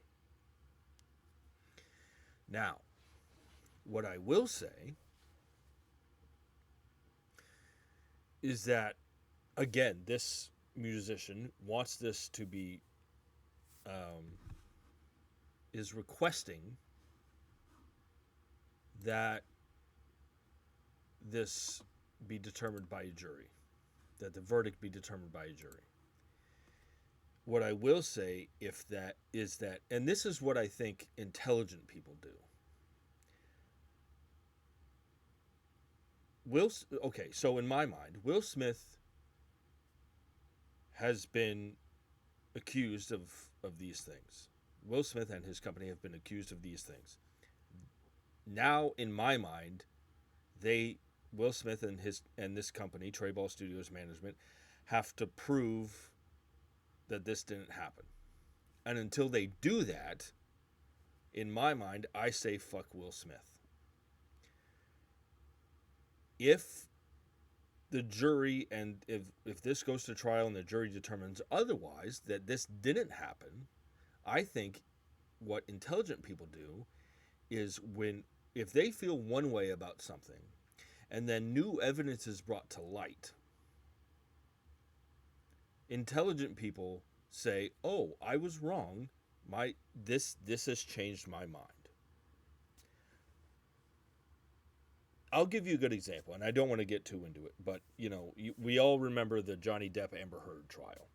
Now, what I will say is that, again, this musician wants this to be, is requesting that this be determined by a jury, that the verdict be determined by a jury. What I will say is that, and this is what I think intelligent people do. Okay, so in my mind, Will Smith has been accused of these things. Will Smith and his company have been accused of these things. Now, in my mind, Will Smith and this company, Treyball Studios management, have to prove that this didn't happen. And until they do that, in my mind, I say fuck Will Smith. If the jury, and if this goes to trial and the jury determines otherwise, that this didn't happen, I think what intelligent people do is if they feel one way about something and then new evidence is brought to light, intelligent people say, "Oh, I was wrong. This has changed my mind." I'll give you a good example, and I don't want to get too into it, but we all remember the Johnny Depp Amber Heard trial,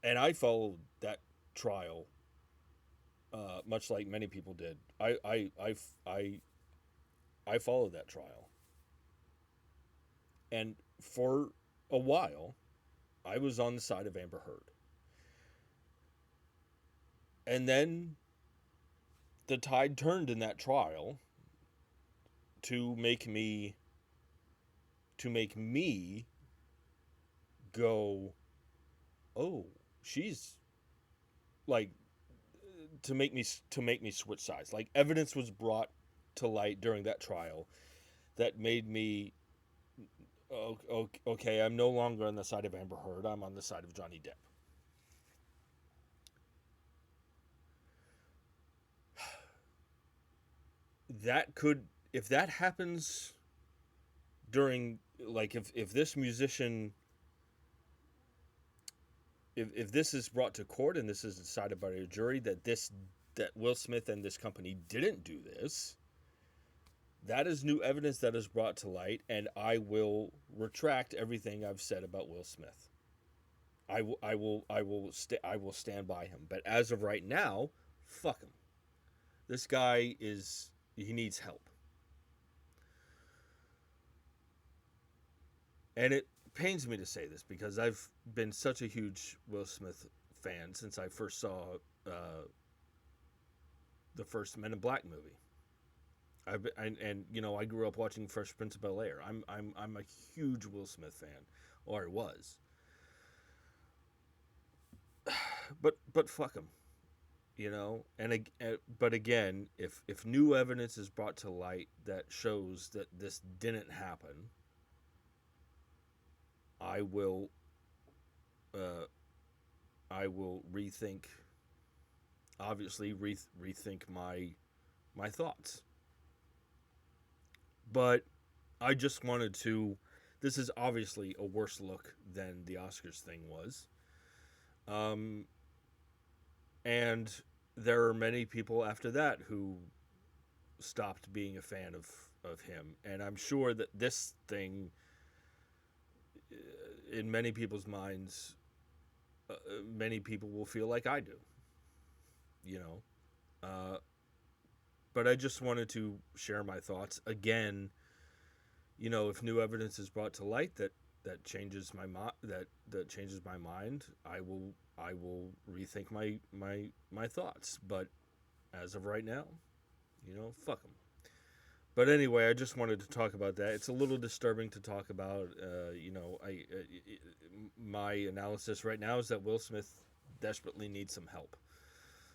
and I followed that trial, much like many people did. I followed that trial, and for a while, I was on the side of Amber Heard, and then the tide turned in that trial to make me go, "Oh, she's like," to make me switch sides. Like, evidence was brought to light during that trial that made me, okay, I'm no longer on the side of Amber Heard. I'm on the side of Johnny Depp. If that happens during, like, if this musician, if this is brought to court and this is decided by a jury that Will Smith and this company didn't do this, that is new evidence that is brought to light, and I will retract everything I've said about Will Smith. I will stand by him. But as of right now, fuck him. This guy he needs help. And it pains me to say this because I've been such a huge Will Smith fan since I first saw the first Men in Black movie. I grew up watching Fresh Prince of Bel-Air. I'm a huge Will Smith fan, or I was. But fuck him, but again, if new evidence is brought to light that shows that this didn't happen, I will rethink my thoughts. But I just wanted to. This is obviously a worse look than the Oscars thing was. And there are many people after that who stopped being a fan of him. And I'm sure that this thing, in many people's minds, many people will feel like I do. But I just wanted to share my thoughts. Again, if new evidence is brought to light that changes my changes my mind, I will rethink my thoughts. But as of right now, fuck them. But anyway, I just wanted to talk about that. It's a little disturbing to talk about. My analysis right now is that Will Smith desperately needs some help.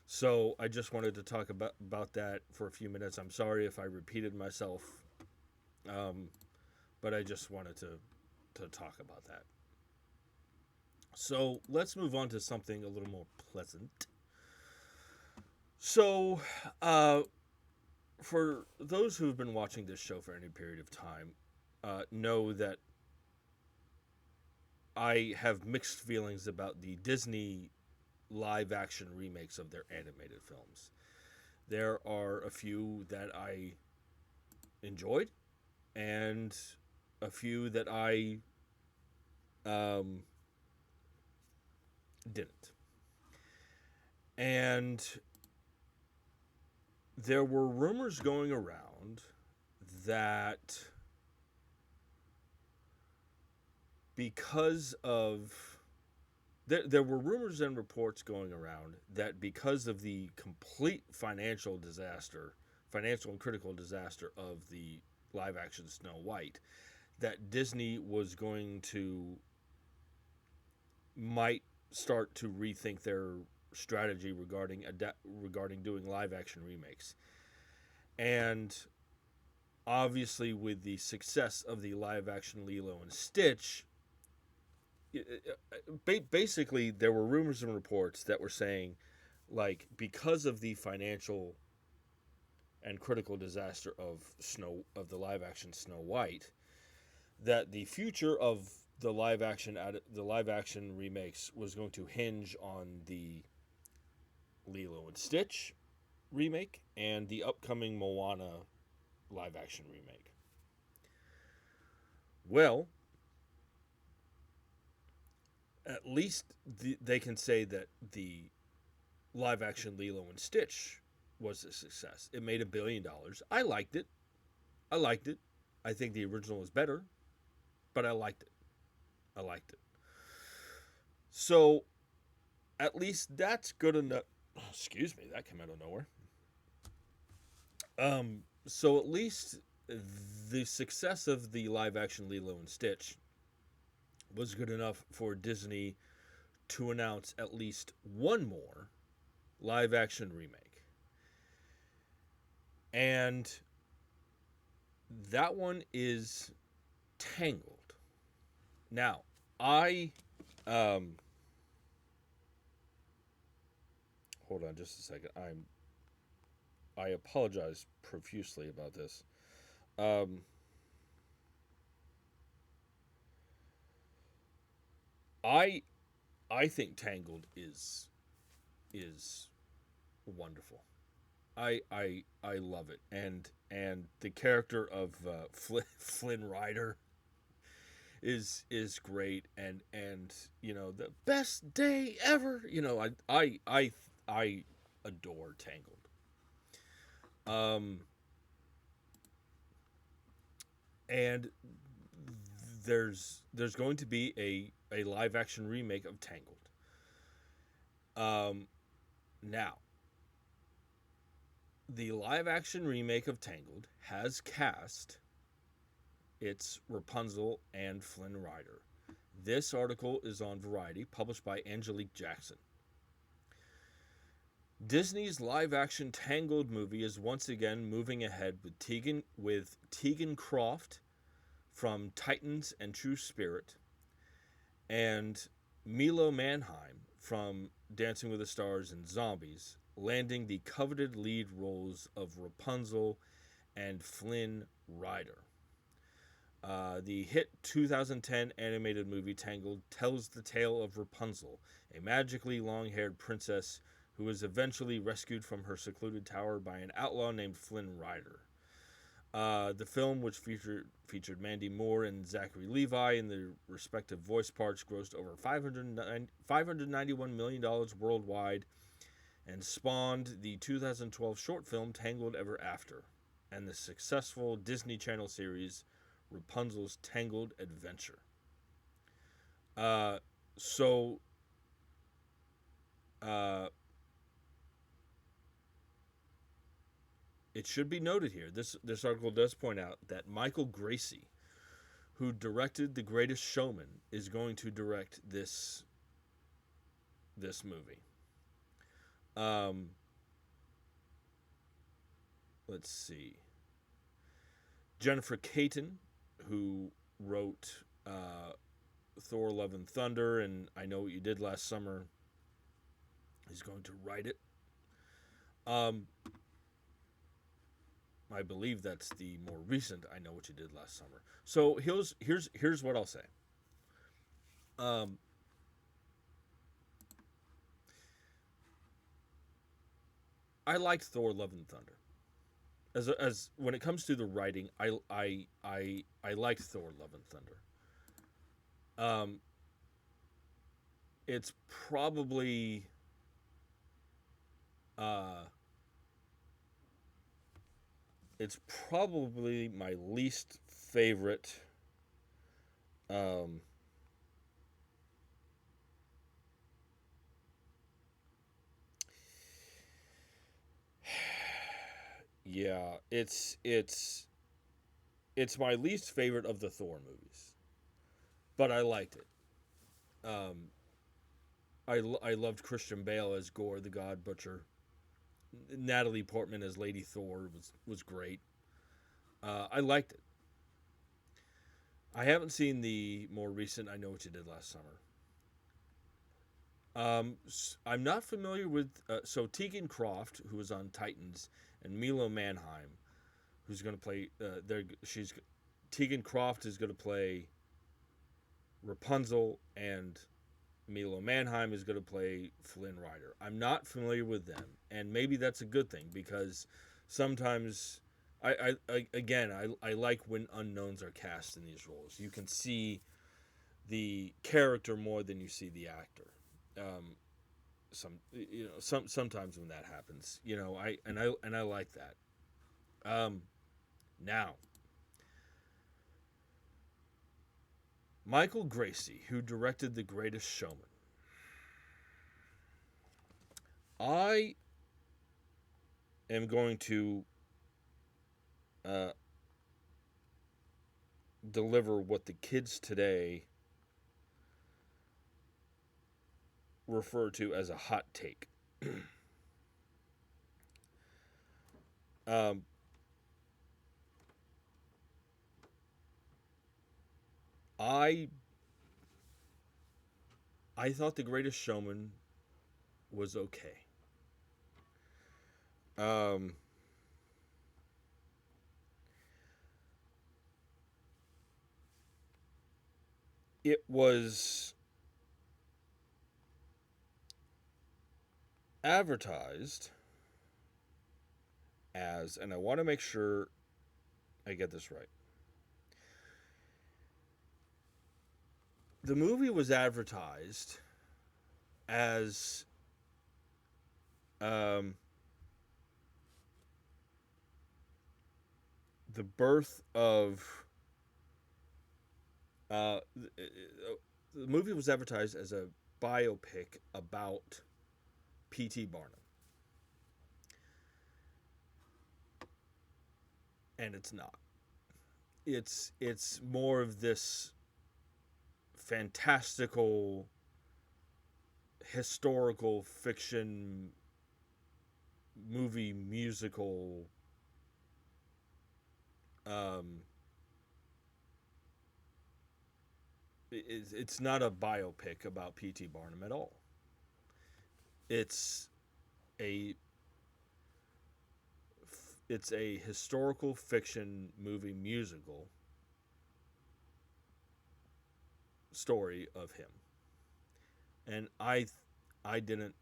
So I just wanted to talk about that for a few minutes. I'm sorry if I repeated myself, but I just wanted to talk about that. So let's move on to something a little more pleasant. So, for those who have been watching this show for any period of time, know that I have mixed feelings about the Disney live-action remakes of their animated films. There are a few that I enjoyed, and a few that I didn't. And there were rumors going around that because of there were rumors and reports going around that because of the complete financial and critical disaster of the live action Snow White, that Disney was going to might start to rethink their strategy regarding doing live action remakes. And obviously, with the success of the live action Lilo and Stitch, basically there were rumors and reports that were saying, like, because of the financial and critical disaster of the live action Snow White, that the future of the live action remakes was going to hinge on the Lilo and Stitch remake and the upcoming Moana live action remake. Well, at least they can say that the live action Lilo and Stitch was a success. It made $1 billion. I liked it. I think the original is better, but I liked it. So, at least that's good enough. Excuse me, that came out of nowhere. So at least the success of the live action Lilo and Stitch was good enough for Disney to announce at least one more live action remake. And that one is Tangled. Now, hold on just a second. I apologize profusely about this. I I think Tangled is wonderful. I love it, and the character of Flynn Rider is great, and the best day ever. I adore Tangled. Um, and there's going to be a live action remake of Tangled. Now, the live action remake of Tangled has cast its Rapunzel and Flynn Rider. This article is on Variety, published by Angelique Jackson. Disney's live-action Tangled movie is once again moving ahead with Tegan Croft from Titans and True Spirit, and Milo Manheim from Dancing with the Stars and Zombies, landing the coveted lead roles of Rapunzel and Flynn Rider. The hit 2010 animated movie Tangled tells the tale of Rapunzel, a magically long-haired princess who is eventually rescued from her secluded tower by an outlaw named Flynn Rider. The film, which featured Mandy Moore and Zachary Levi in their respective voice parts, grossed over $591 million worldwide and spawned the 2012 short film Tangled Ever After and the successful Disney Channel series Rapunzel's Tangled Adventure. It should be noted here, this article does point out that Michael Gracie, who directed The Greatest Showman, is going to direct this movie. Let's see. Jennifer Caton, who wrote Thor: Love and Thunder and I Know What You Did Last Summer, is going to write it. I believe that's the more recent I Know What You Did Last Summer. So here's what I'll say. I liked Thor: Love and Thunder. As when it comes to the writing, I liked Thor: Love and Thunder. It's probably my least favorite Yeah, it's my least favorite of the Thor movies, but I liked it. Um, I loved Christian Bale as Gore the God Butcher. Natalie Portman as Lady Thor was great. I liked it. I haven't seen the more recent I Know What You Did Last Summer. I'm not familiar with so Tegan Croft, who was on Titans, and Milo Manheim, who's going to play. She's Tegan Croft is going to play Rapunzel, and Milo Manheim is going to play Flynn Rider. I'm not familiar with them, and maybe that's a good thing because sometimes I like when unknowns are cast in these roles. You can see the character more than you see the actor. Sometimes when that happens, I like that. Now, Michael Gracie, who directed The Greatest Showman. I am going to uh, deliver what the kids today refer to as a hot take. um, I I thought The Greatest Showman was okay. Um, it was advertised as, and I want to make sure I get this right. The movie was advertised as um, the birth of the movie was advertised as a biopic about P.T. Barnum, and it's not. It's more of this fantastical historical fiction movie musical. Um, it's not a biopic about P.T. Barnum at all. It's a it's a historical fiction movie musical story of him, and I didn't.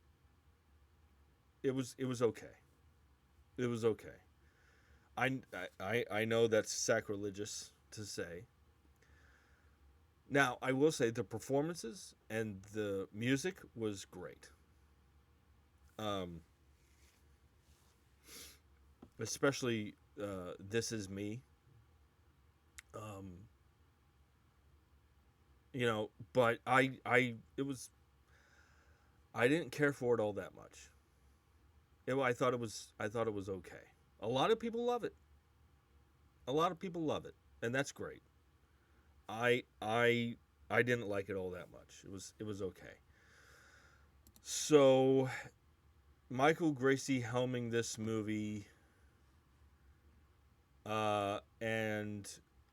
It was okay. It was okay. I know that's sacrilegious to say. Now I will say the performances and the music was great. Um, Especially "This Is Me." Um, but I didn't care for it all that much. I thought it was okay. A lot of people love it. A lot of people love it, and that's great. I I I didn't like it all that much. It was okay. So Michael Gracie helming this movie, and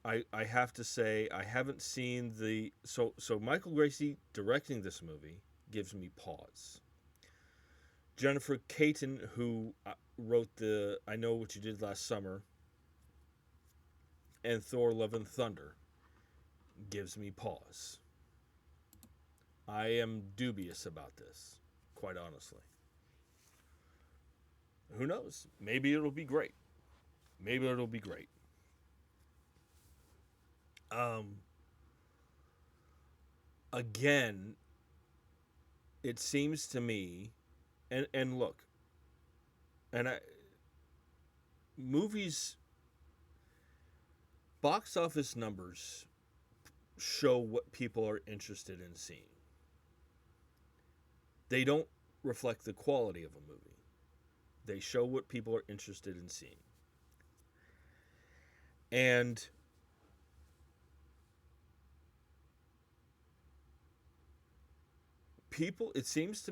I have to say I haven't seen the so Michael Gracie directing this movie gives me pause. Jennifer Caton, who wrote the I Know What You Did Last Summer and Thor: Love and Thunder, gives me pause. I am dubious about this, quite honestly. Who knows? Maybe it'll be great. Maybe it'll be great. Um, Again, it seems to me, and look, and movies box office numbers show what people are interested in seeing. They don't reflect the quality of a movie. They show what people are interested in seeing. And people, it seems to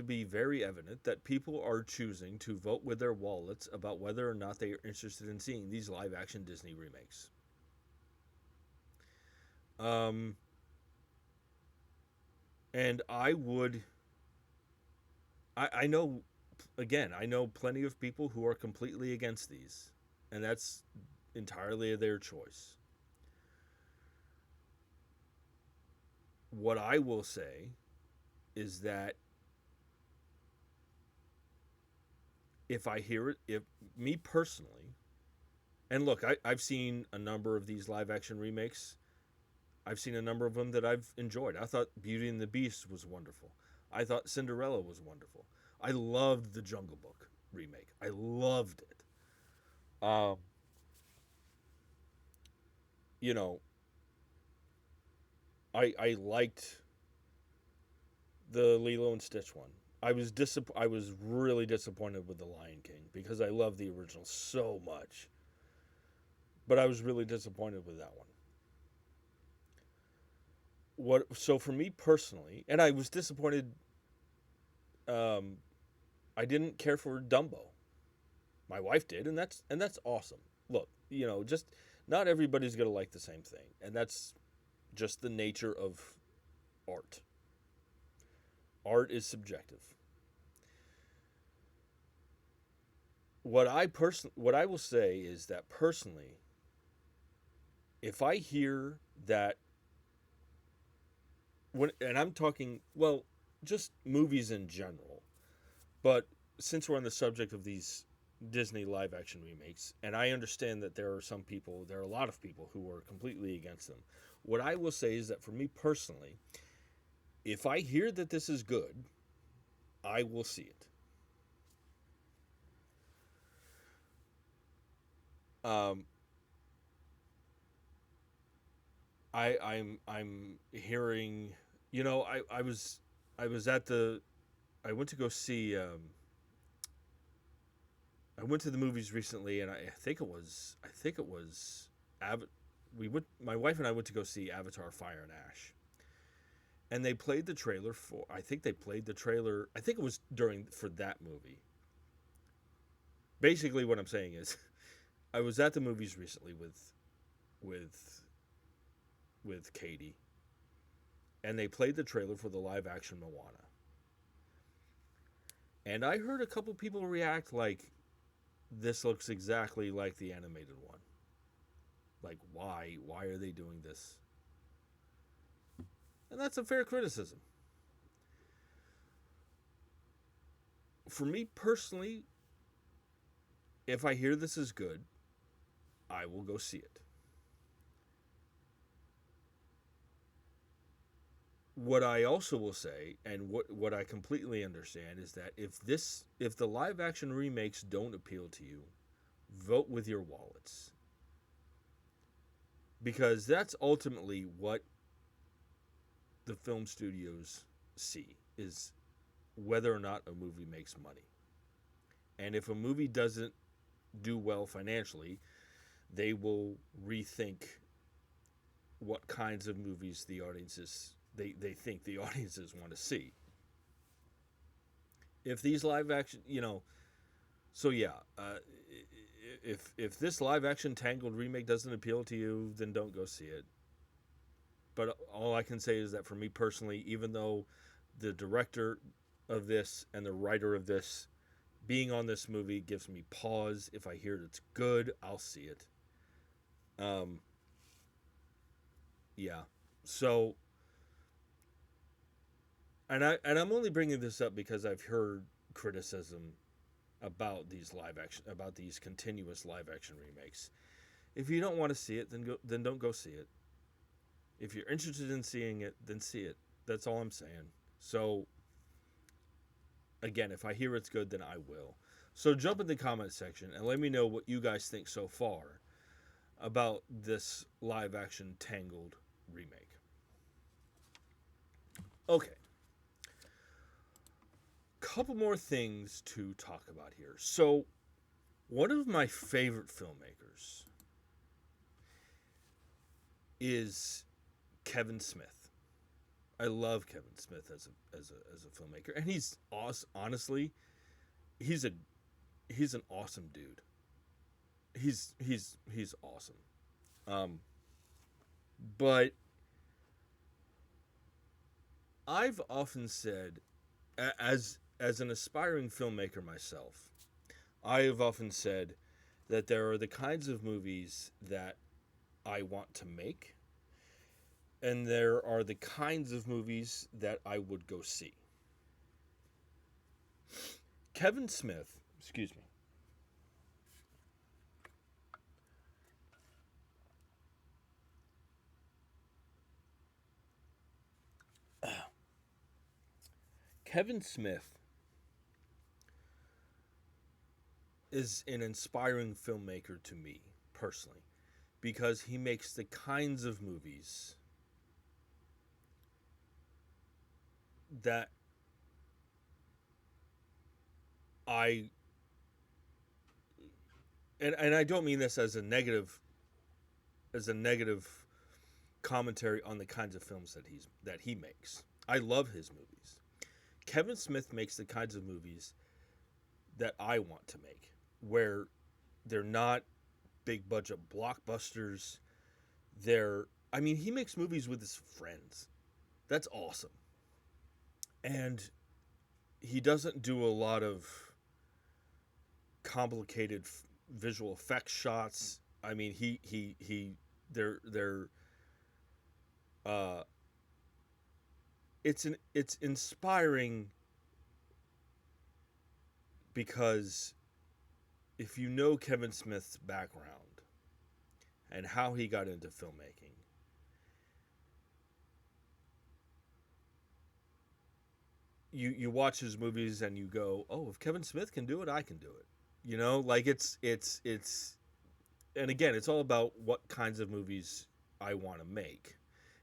be very evident that people are choosing to vote with their wallets about whether or not they are interested in seeing these live action Disney remakes. Um, and I know, again, I know plenty of people who are completely against these, and that's entirely their choice. What I will say is that if I hear it, if me personally, and look, I've seen a number of these live action remakes. I've seen a number of them that I've enjoyed. I thought Beauty and the Beast was wonderful. I thought Cinderella was wonderful. I loved the Jungle Book remake. I loved it. Um, you know, I liked the Lilo and Stitch one. I was really disappointed with the Lion King because I love the original so much. But I was really disappointed with that one. What so for me personally, and I was disappointed. Um, I didn't care for Dumbo. My wife did, and that's awesome. Look, just not everybody's gonna like the same thing, and that's just the nature of art. Art is subjective. What I will say is that personally, if I hear that and I'm talking, well, just movies in general, but since we're on the subject of these Disney live action remakes, and I understand that there are a lot of people who are completely against them. What I will say is that for me personally, if I hear that this is good, I will see it. Um, I'm hearing, I was at the I went to go see I went to the movies recently, and I think it was we went my wife and I went to go see Avatar: Fire and Ash, and they played the trailer for I think they played the trailer I think it was during for that movie. Basically, what I'm saying is, I was at the movies recently with with Katie, and they played the trailer for the live action Moana, and I heard a couple people react like this looks exactly like the animated one. Like, why are they doing this? And that's a fair criticism. For me personally, if I hear this is good, I will go see it. What I also will say, and what I completely understand, is that if the live action remakes don't appeal to you, vote with your wallets, because that's ultimately what the film studios see, is whether or not a movie makes money. And if a movie doesn't do well financially, they will rethink what kinds of movies they think the audiences want to see. If these live action, so yeah, if this live action Tangled remake doesn't appeal to you, then don't go see it. But all I can say is that for me personally, even though the director of this and the writer of this being on this movie gives me pause, if I hear it's good, I'll see it. Um, yeah. So, I'm only bringing this up because I've heard criticism about these continuous live action remakes. If you don't want to see it, then don't go see it. If you're interested in seeing it, then see it. That's all I'm saying. So again, if I hear it's good, then I will. So jump in the comment section and let me know what you guys think so far about this live action Tangled remake. Okay. Couple more things to talk about here. So, one of my favorite filmmakers is Kevin Smith. I love Kevin Smith as a filmmaker, and he's awesome. Honestly, he's an awesome dude. He's awesome. Um, but I've often said, as an aspiring filmmaker myself, I have often said that there are the kinds of movies that I want to make, and there are the kinds of movies that I would go see. Kevin Smith, excuse me. Kevin Smith is an inspiring filmmaker to me personally because he makes the kinds of movies that I and I don't mean this as a negative commentary on the kinds of films that he makes. I love his movies. Kevin Smith makes the kinds of movies that I want to make, where they're not big budget blockbusters. He makes movies with his friends. That's awesome. And he doesn't do a lot of complicated visual effects shots. I mean, they're it's inspiring because if you know Kevin Smith's background and how he got into filmmaking, you watch his movies and you go, "Oh, if Kevin Smith can do it, I can do it." You know, like it's and again, it's all about what kinds of movies I want to make.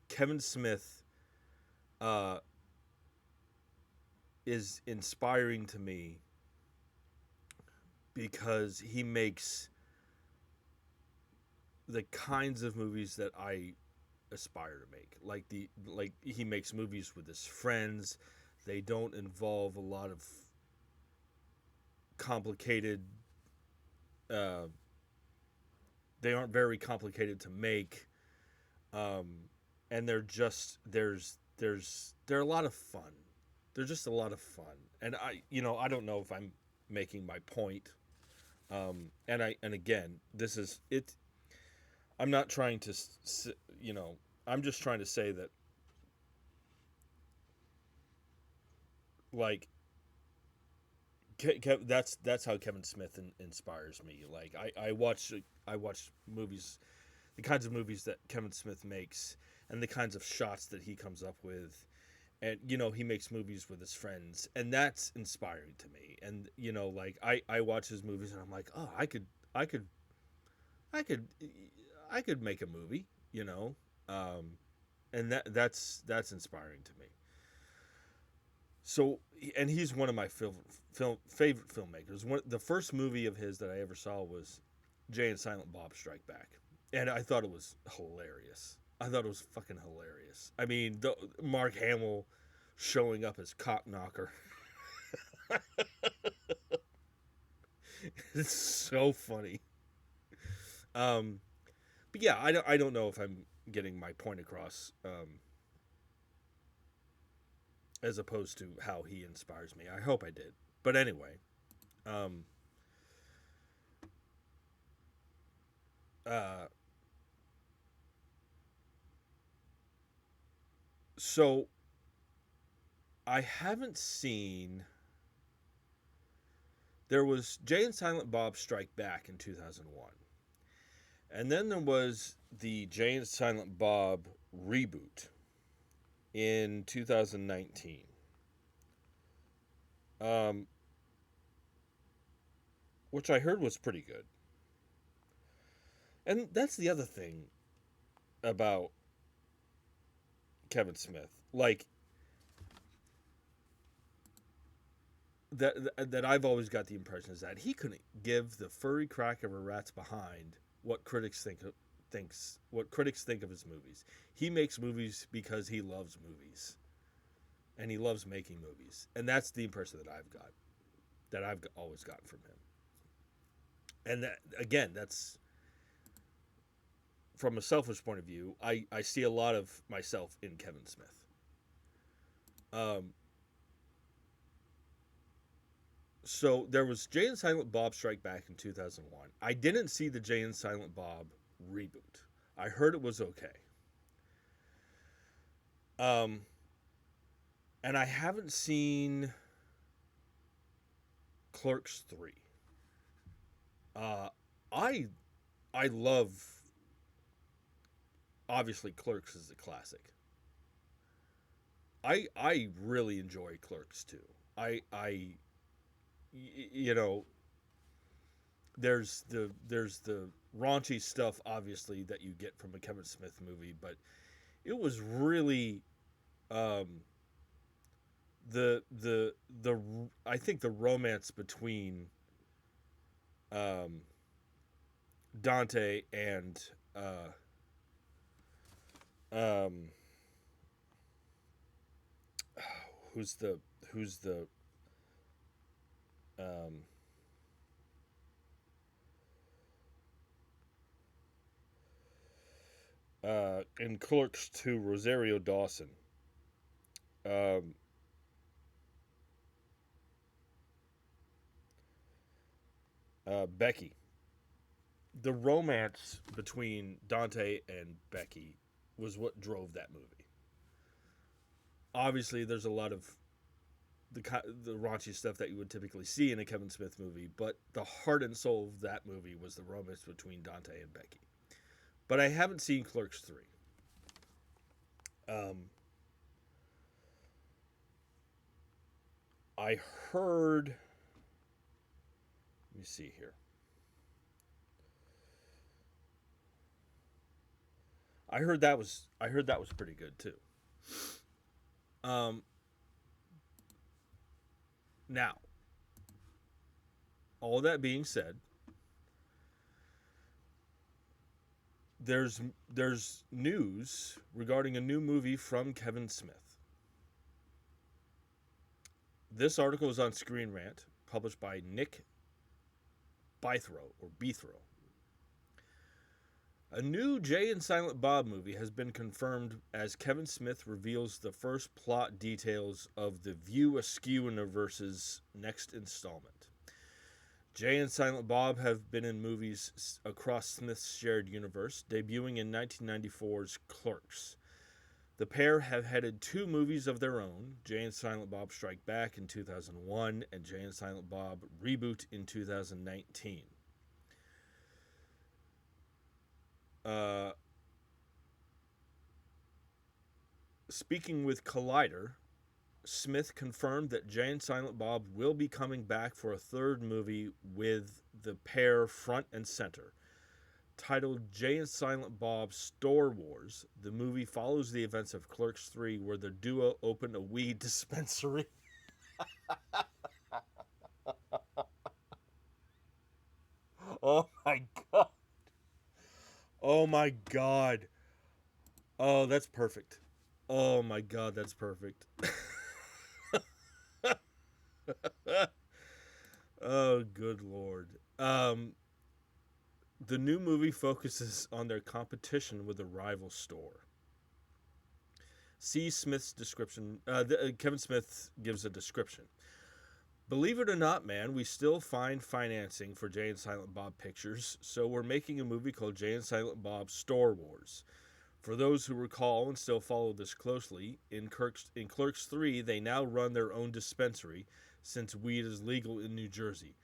Kevin Smith is inspiring to me because he makes the kinds of movies that I aspire to make. Like he makes movies with his friends. They don't involve a lot of complicated they aren't very complicated to make. And they're a lot of fun. They're just a lot of fun. And I don't know if I'm making my point. And again, this is it. I'm not trying to, I'm just trying to say that, like, that's how Kevin Smith inspires me. Like, I watch movies, the kinds of movies that Kevin Smith makes, and the kinds of shots that he comes up with, and he makes movies with his friends, and that's inspiring to me. And like I watch his movies, and I'm like, oh, I could make a movie, and that's inspiring to me. So, and he's one of my favorite filmmakers. The first movie of his that I ever saw was Jay and Silent Bob Strike Back, and I thought it was hilarious. I thought it was fucking hilarious. I mean, Mark Hamill showing up as Cock Knocker. It's so funny. But yeah, I don't know if I'm getting my point across. As opposed to how he inspires me. I hope I did. But anyway, so I haven't seen. There was Jay and Silent Bob Strike Back in 2001. And then there was the Jay and Silent Bob reboot in 2019. Which I heard was pretty good. And that's the other thing about Kevin Smith. Like, that I've always got the impression is that he couldn't give the furry crack of a rat's behind what critics think what critics think of his movies. He makes movies because he loves movies, and he loves making movies, and that's the impression that I've always gotten from him. And that, again, that's from a selfish point of view. I see a lot of myself in Kevin Smith. So there was Jay and Silent Bob Strike Back in 2001. I didn't see the Jay and Silent Bob reboot. I heard it was okay. Um, and I haven't seen Clerks 3. Uh, I I love, obviously Clerks is a classic. I really enjoy Clerks too. You know, there's the raunchy stuff obviously that you get from a Kevin Smith movie, but it was really um, the I think the romance between um, Dante and um, who's the um, in Clerks 2, Rosario Dawson. Um, Becky. The romance between Dante and Becky was what drove that movie. Obviously, there's a lot of the raunchy stuff that you would typically see in a Kevin Smith movie, but the heart and soul of that movie was the romance between Dante and Becky. But I haven't seen Clerks 3. Um, I heard. Let me see here. I heard that was pretty good too. Um, Now, all that being said, there's news regarding a new movie from Kevin Smith. This article is on Screen Rant, published by Nick Beathrow. A new Jay and Silent Bob movie has been confirmed as Kevin Smith reveals the first plot details of the View Askew universe's next installment. Jay and Silent Bob have been in movies across Smith's shared universe, debuting in 1994's Clerks. The pair have headed two movies of their own, Jay and Silent Bob Strike Back in 2001 and Jay and Silent Bob Reboot in 2019. Speaking with Collider, Smith confirmed that Jay and Silent Bob will be coming back for a third movie with the pair front and center. Titled Jay and Silent Bob Store Wars, the movie follows the events of Clerks 3, where the duo opened a weed dispensary. Oh my god. Oh my god. Oh, that's perfect. Oh my god, that's perfect. Oh, good lord. The new movie focuses on their competition with a rival store. See Smith's description. Kevin Smith gives a description. Believe it or not, man, we still find financing for Jay and Silent Bob Pictures, so we're making a movie called Jay and Silent Bob Store Wars. For those who recall and still follow this closely, in Clerks 3, they now run their own dispensary, since weed is legal in New Jersey.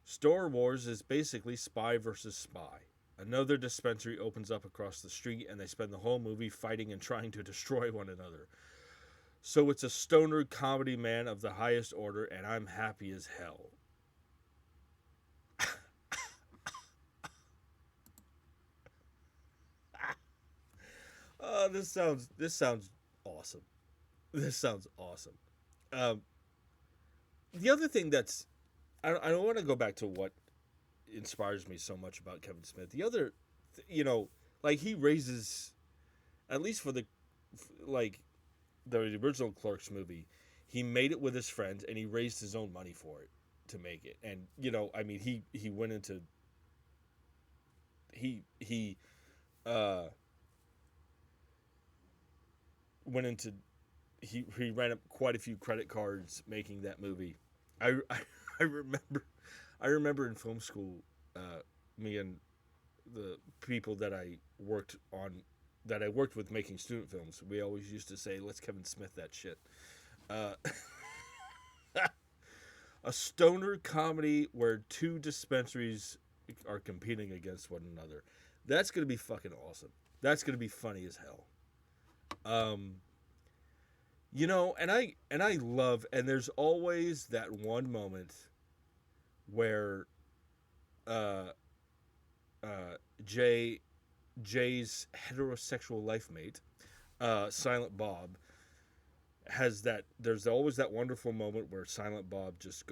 Store Wars is basically spy versus spy. Another dispensary opens up across the street, and they spend the whole movie fighting and trying to destroy one another. So it's a stoner comedy, man, of the highest order, and I'm happy as hell. This sounds awesome. This sounds awesome. Um, the other thing that's I don't want to go back to what inspires me so much about Kevin Smith. The other, you know, like he raises, at least for the like the original Clerks movie, he made it with his friends and he raised his own money for it to make it. And I mean, he went into he uh went into he ran up quite a few credit cards making that movie. I I remember in film school, me and the people that I worked with making student films, we always used to say, "Let's Kevin Smith that shit." Uh, a stoner comedy where two dispensaries are competing against one another. That's gonna be fucking awesome. That's gonna be funny as hell. Um, and I love, and there's always that one moment where uh uh Jay Jay's heterosexual life mate, Silent Bob, there's always that wonderful moment where Silent Bob just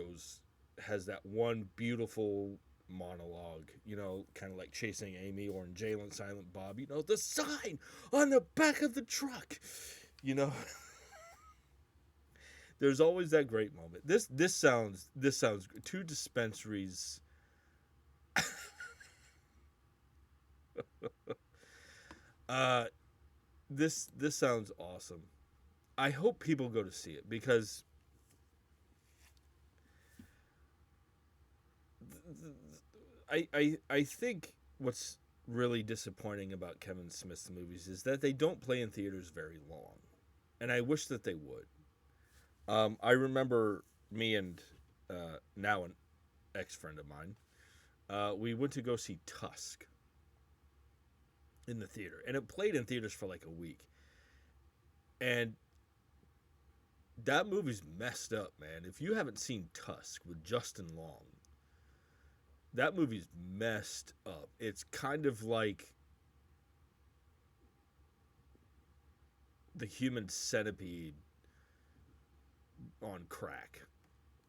has that one beautiful monologue, kind of like Chasing Amy, or in Jay and Silent Bob, the sign on the back of the truck, you know. There's always that great moment. This sounds two dispensaries. uh this sounds awesome. I hope people go to see it because I think what's really disappointing about Kevin Smith's movies is that they don't play in theaters very long, and I wish that they would. I remember me and now an ex-friend of mine, we went to go see Tusk in the theater, and it played in theaters for like a week, and that movie's messed up, man. If you haven't seen Tusk with Justin Long, that movie's messed up. It's kind of like the Human Centipede on crack.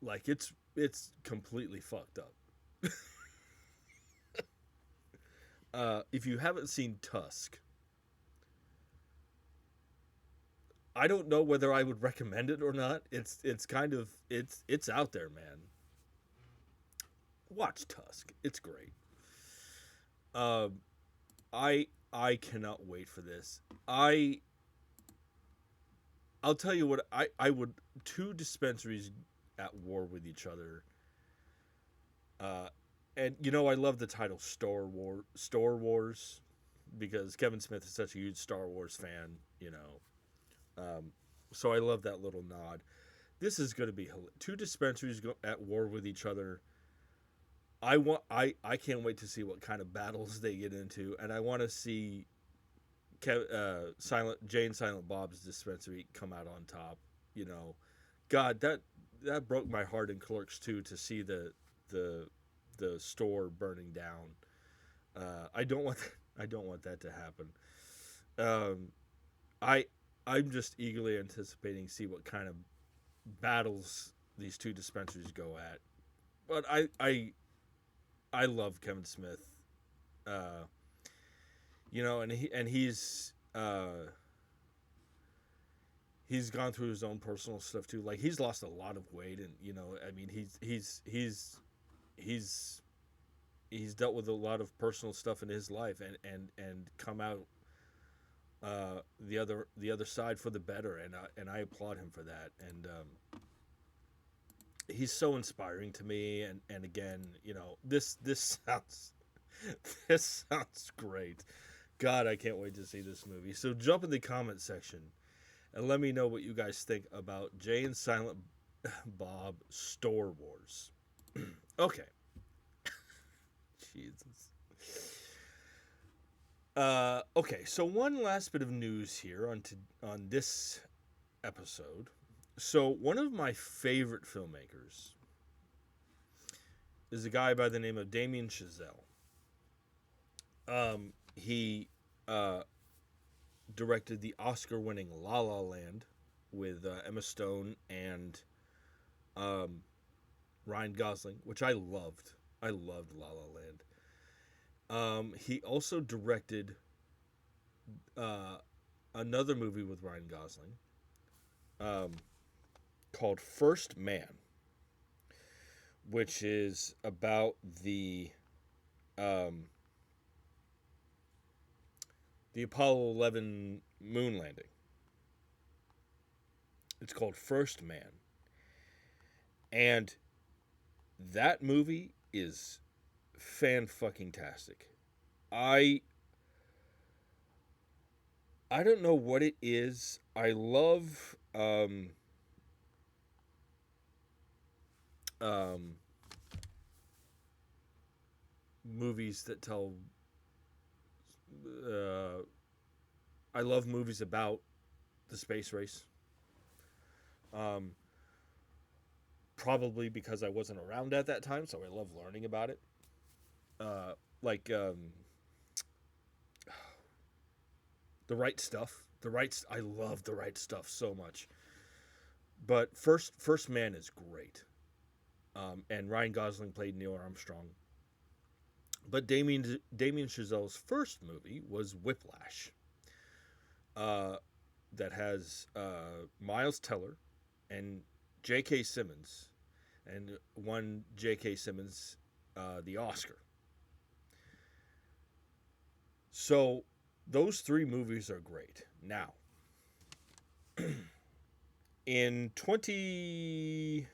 Like it's completely fucked up. If you haven't seen Tusk, I don't know whether I would recommend it or not. It's kind of it's out there, man. Watch Tusk. It's great. Um, I cannot wait for this. I'll tell you what, I would, two dispensaries at war with each other. And I love the title Store Wars, because Kevin Smith is such a huge Star Wars fan. So I love that little nod. This is going to be two dispensaries at war with each other. I can't wait to see what kind of battles they get into, and I want to see Jay and Silent Bob's dispensary come out on top. God, that broke my heart in Clerks 2 to see the store burning down. I don't want that to happen. I'm just eagerly anticipating to see what kind of battles these two dispensaries go at. But I love Kevin Smith. He's gone through his own personal stuff too. Like, he's lost a lot of weight, and I mean, he's dealt with a lot of personal stuff in his life, and come out the other side for the better, and I applaud him for that. And he's so inspiring to me, and again, this sounds this sounds great. God, I can't wait to see this movie. So jump in the comment section and let me know what you guys think about Jay and Silent Bob Store Wars. Okay. Jesus. Okay, so one last bit of news here on this episode. So one of my favorite filmmakers is a guy by the name of Damien Chazelle. He directed the Oscar-winning La La Land with Emma Stone and Ryan Gosling, which I loved. I loved La La Land. He also directed uh, another movie with Ryan Gosling um, called First Man, which is about um, the Apollo 11 moon landing. It's called First Man, and that movie is fan-fucking-tastic. I I don't know what it is. I love um, movies that tell. Uh, I love movies about the space race. Um, Probably because I wasn't around at that time, so I love learning about it. Uh, like the right stuff. I love the right stuff so much. But First Man is great. And Ryan Gosling played Neil Armstrong. But Damien Chazelle's first movie was Whiplash. Uh, that has Miles Teller and J.K. Simmons, and won J.K. Simmons the Oscar. So those three movies are great. Now, in 2022,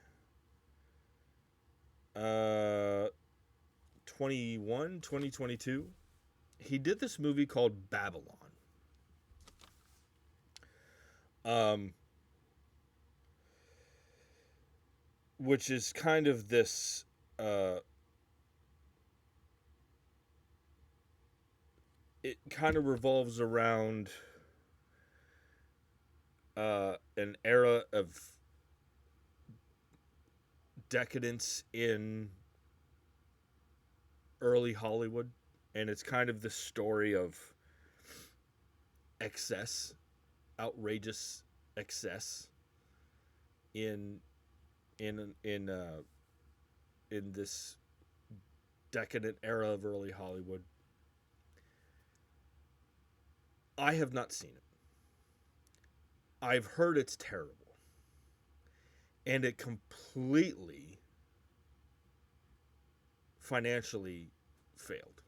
he did this movie called Babylon. Which is kind of this it kind of revolves around an era of decadence in early Hollywood, and it's kind of the story of excess, outrageous excess in in in uh, in this decadent era of early Hollywood. I have not seen it. I've heard it's terrible, and it completely financially failed.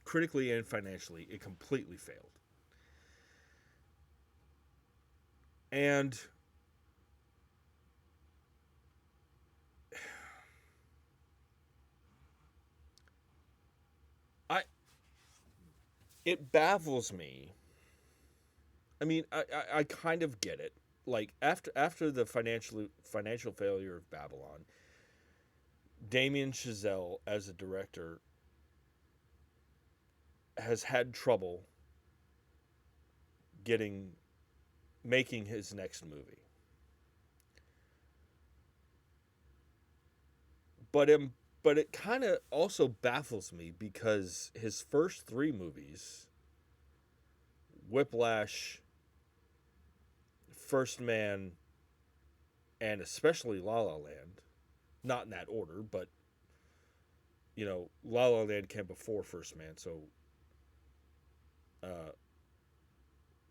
Critically and financially, it completely failed. And I it baffles me. I mean, I kind of get it. Like after the financial failure of Babylon, Damien Chazelle as a director has had trouble making his next movie. But but it kind of also baffles me because his first three movies, Whiplash, First Man, and especially La La Land, not in that order, but La La Land came before First Man, so uh,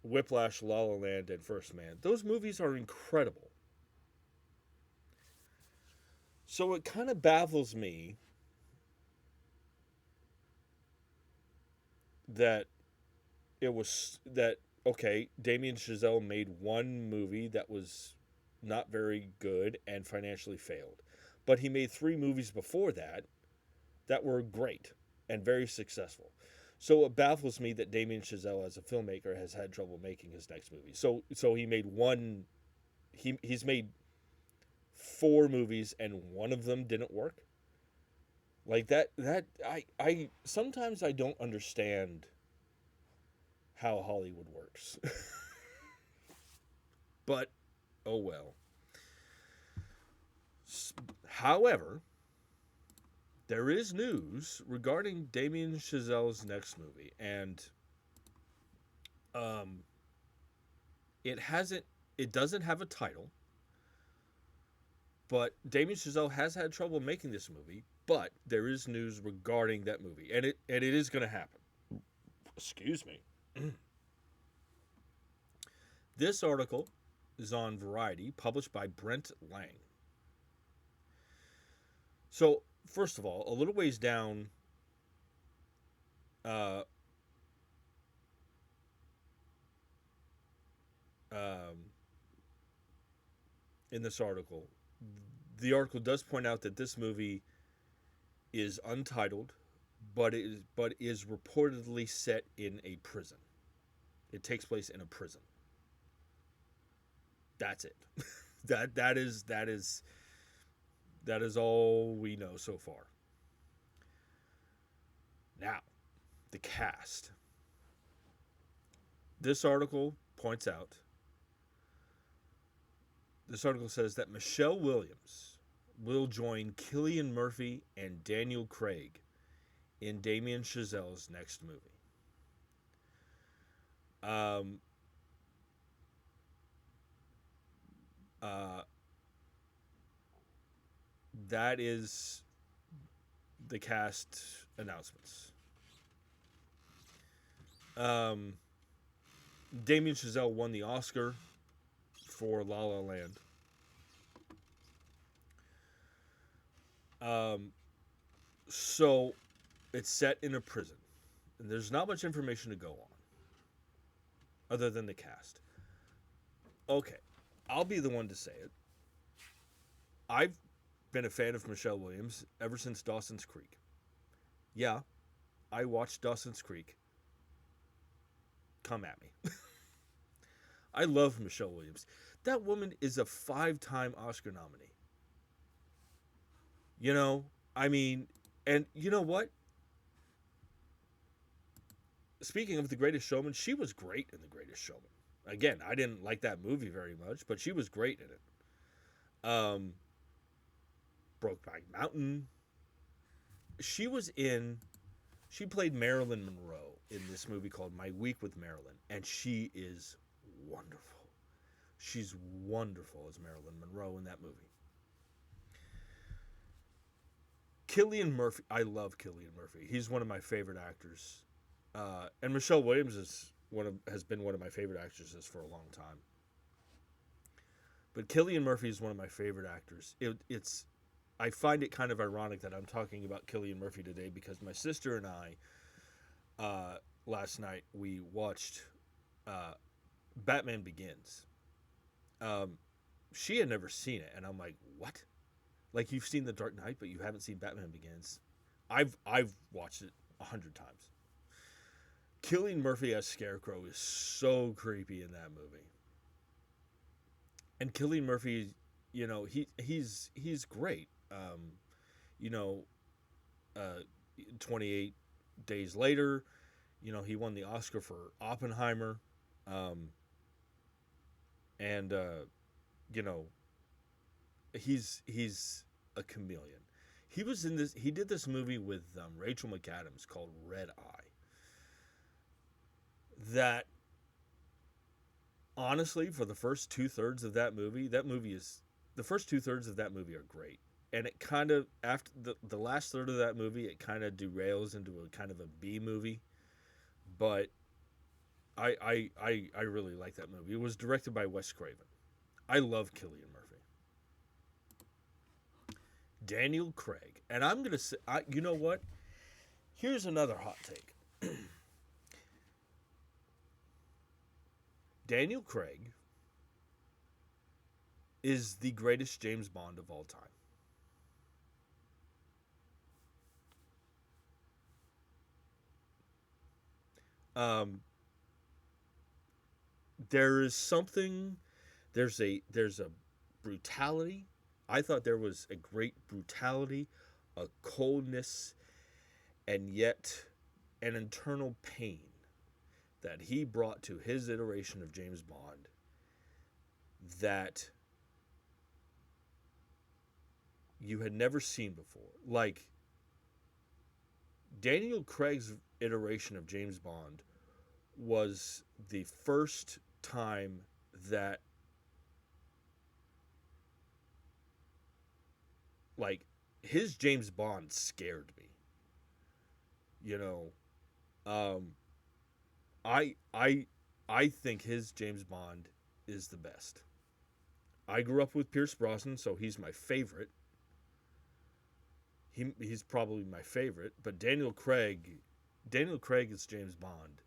Whiplash, La La Land, and First Man, those movies are incredible. So it kind of baffles me that okay, Damien Chazelle made one movie that was not very good and financially failed, but he made three movies before that were great and very successful. So it baffles me that Damien Chazelle, as a filmmaker, has had trouble making his next movie. So he made one. He's made four movies and one of them didn't work. Like I sometimes I don't understand how Hollywood works. But oh well. However, there is news regarding Damien Chazelle's next movie, and um, it doesn't have a title, but Damien Chazelle has had trouble making this movie. But there is news regarding that movie, and it is going to happen. Excuse me. This article is on Variety, published by Brent Lang. So, first of all, a little ways down, uh, um, in this article, the article does point out that this movie is untitled, but is reportedly set in a prison. It takes place in a prison. That's it. That is all we know so far. Now, the cast. This article points out. This article says that Michelle Williams will join Cillian Murphy and Daniel Craig in Damien Chazelle's next movie. That is the cast announcements. Damien Chazelle won the Oscar for La La Land. So it's set in a prison. And there's not much information to go on other than the cast. Okay, I'll be the one to say it. I've been a fan of Michelle Williams ever since Dawson's Creek. Yeah, I watched Dawson's Creek. Come at me. I love Michelle Williams. That woman is a 5-time Oscar nominee. You know, I mean, and you know what? Speaking of The Greatest Showman, she was great in The Greatest Showman. Again, I didn't like that movie very much, but she was great in it. Brokeback Mountain. She played Marilyn Monroe in this movie called My Week with Marilyn, and she is wonderful. She's wonderful as Marilyn Monroe in that movie. Cillian Murphy, I love Cillian Murphy. He's one of my favorite actors, and Michelle Williams has been one of my favorite actresses for a long time. But Cillian Murphy is one of my favorite actors. I find it kind of ironic that I'm talking about Cillian Murphy today because my sister and I, last night, we watched Batman Begins. She had never seen it, and I'm like, what? Like, you've seen The Dark Knight, but you haven't seen Batman Begins? I've watched it 100 times. Cillian Murphy as Scarecrow is so creepy in that movie. And Cillian Murphy, you know, he's great. 28 Days Later, you know, he won the Oscar for Oppenheimer. He's a chameleon. He did this movie with Rachel McAdams called Red Eye. That, honestly, for the first 2/3 of that movie, the first 2/3 of that movie are great. And it kind of, after the last third of that movie, it kind of derails into a kind of a B movie. But I really like that movie. It was directed by Wes Craven. I love Cillian Murphy. Daniel Craig. And I'm going to say, you know what? Here's another hot take. Daniel Craig is the greatest James Bond of all time. There's a brutality. I thought there was a great brutality, a coldness, and yet an internal pain that he brought to his iteration of James Bond that you had never seen before. Like, Daniel Craig's iteration of James Bond was the first time that, like, his James Bond scared me. You know, I I I think his James Bond is the best. I grew up with Pierce Brosnan, so he's my favorite. He's probably my favorite, but Daniel Craig is James Bond.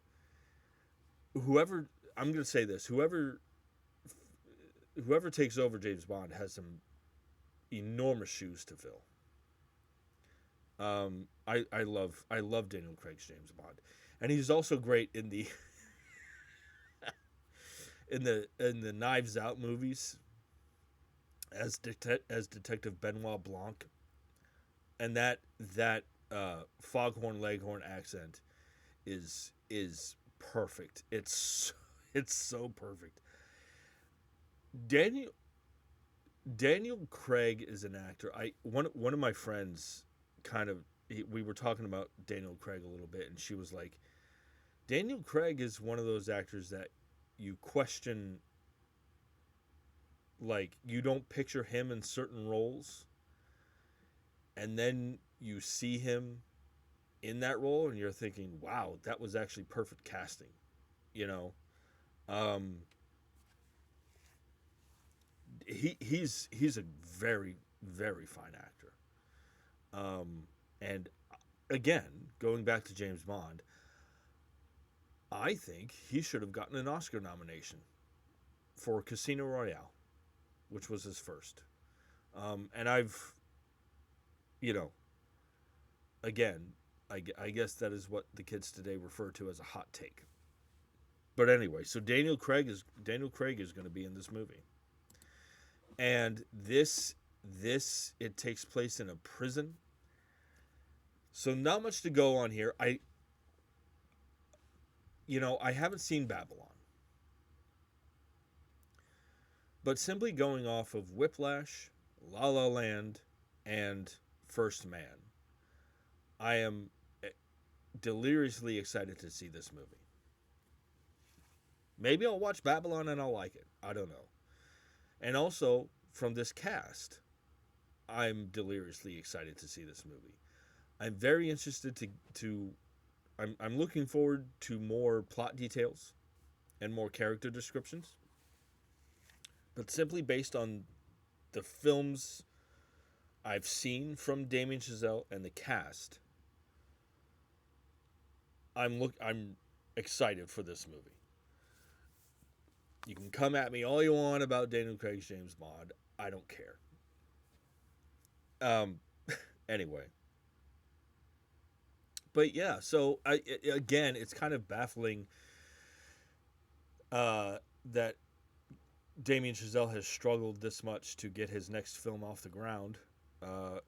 Whoever I'm going to say this, whoever takes over James Bond has some enormous shoes to fill. I love Daniel Craig's James Bond, and he's also great in the in the Knives Out movies as Detective Benoit Blanc, and that Foghorn Leghorn accent is perfect. It's so perfect. Daniel Daniel Craig is an actor. One of my friends we were talking about Daniel Craig a little bit, and she was like, Daniel Craig is one of those actors that you question, like you don't picture him in certain roles, and then you see him in that role, and you're thinking, wow, that was actually perfect casting, you know. Um, he's a very fine actor. And again, going back to James Bond, I think he should have gotten an Oscar nomination for Casino Royale, which was his first. And I've, you know, again, I guess that is what the kids today refer to as a hot take. But anyway, so Daniel Craig is going to be in this movie, and this it takes place in a prison. So not much to go on here. I haven't seen Babylon, but simply going off of Whiplash, La La Land, and First Man, I am deliriously excited to see this movie. Maybe I'll watch Babylon and I'll like it. I don't know. And also, from this cast, I'm deliriously excited to see this movie. I'm very interested to I'm looking forward to more plot details and more character descriptions. But simply based on the films I've seen from Damien Chazelle and the cast, I'm excited for this movie. You can come at me all you want about Daniel Craig's James Bond. I don't care. Um, anyway. But yeah, so again, it's kind of baffling that Damien Chazelle has struggled this much to get his next film off the ground. Uh,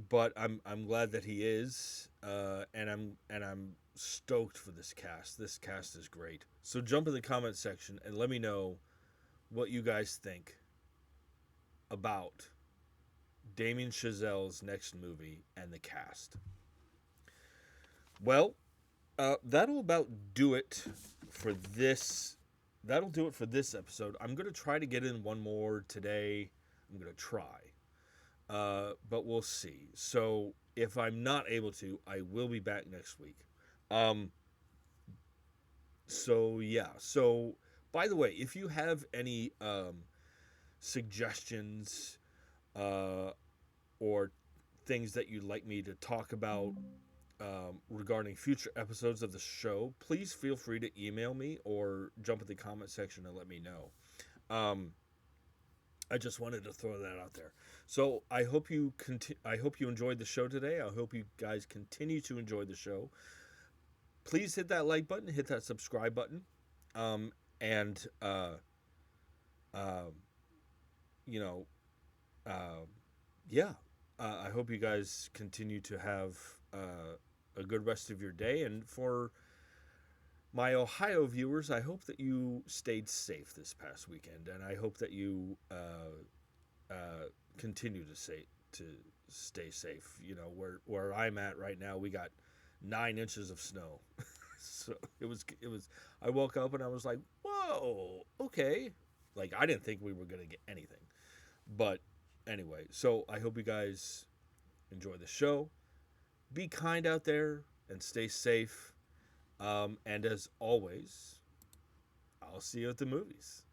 but I'm glad that he is, and I'm stoked for this cast. This cast is great. So jump in the comment section and let me know what you guys think about Damien Chazelle's next movie and the cast. Well, that'll about do it for this. That'll do it for this episode. I'm gonna try to get in one more today. I'm gonna try, but we'll see. So if I'm not able to, I will be back next week. So yeah. So by the way, if you have any suggestions or things that you'd like me to talk about regarding future episodes of the show, please feel free to email me or jump in the comment section and let me know. I just wanted to throw that out there. So I hope you enjoyed the show today. I hope you guys continue to enjoy the show. Please hit that like button, hit that subscribe button, and you know, yeah. I hope you guys continue to have a good rest of your day. And for my Ohio viewers, I hope that you stayed safe this past weekend, and I hope that you continue to stay safe. You know, where I'm at right now, we got 9 inches of snow. So it was. I woke up and I was like, "Whoa, okay." Like I didn't think we were gonna get anything, but anyway. So I hope you guys enjoy the show. Be kind out there and stay safe. And as always, I'll see you at the movies.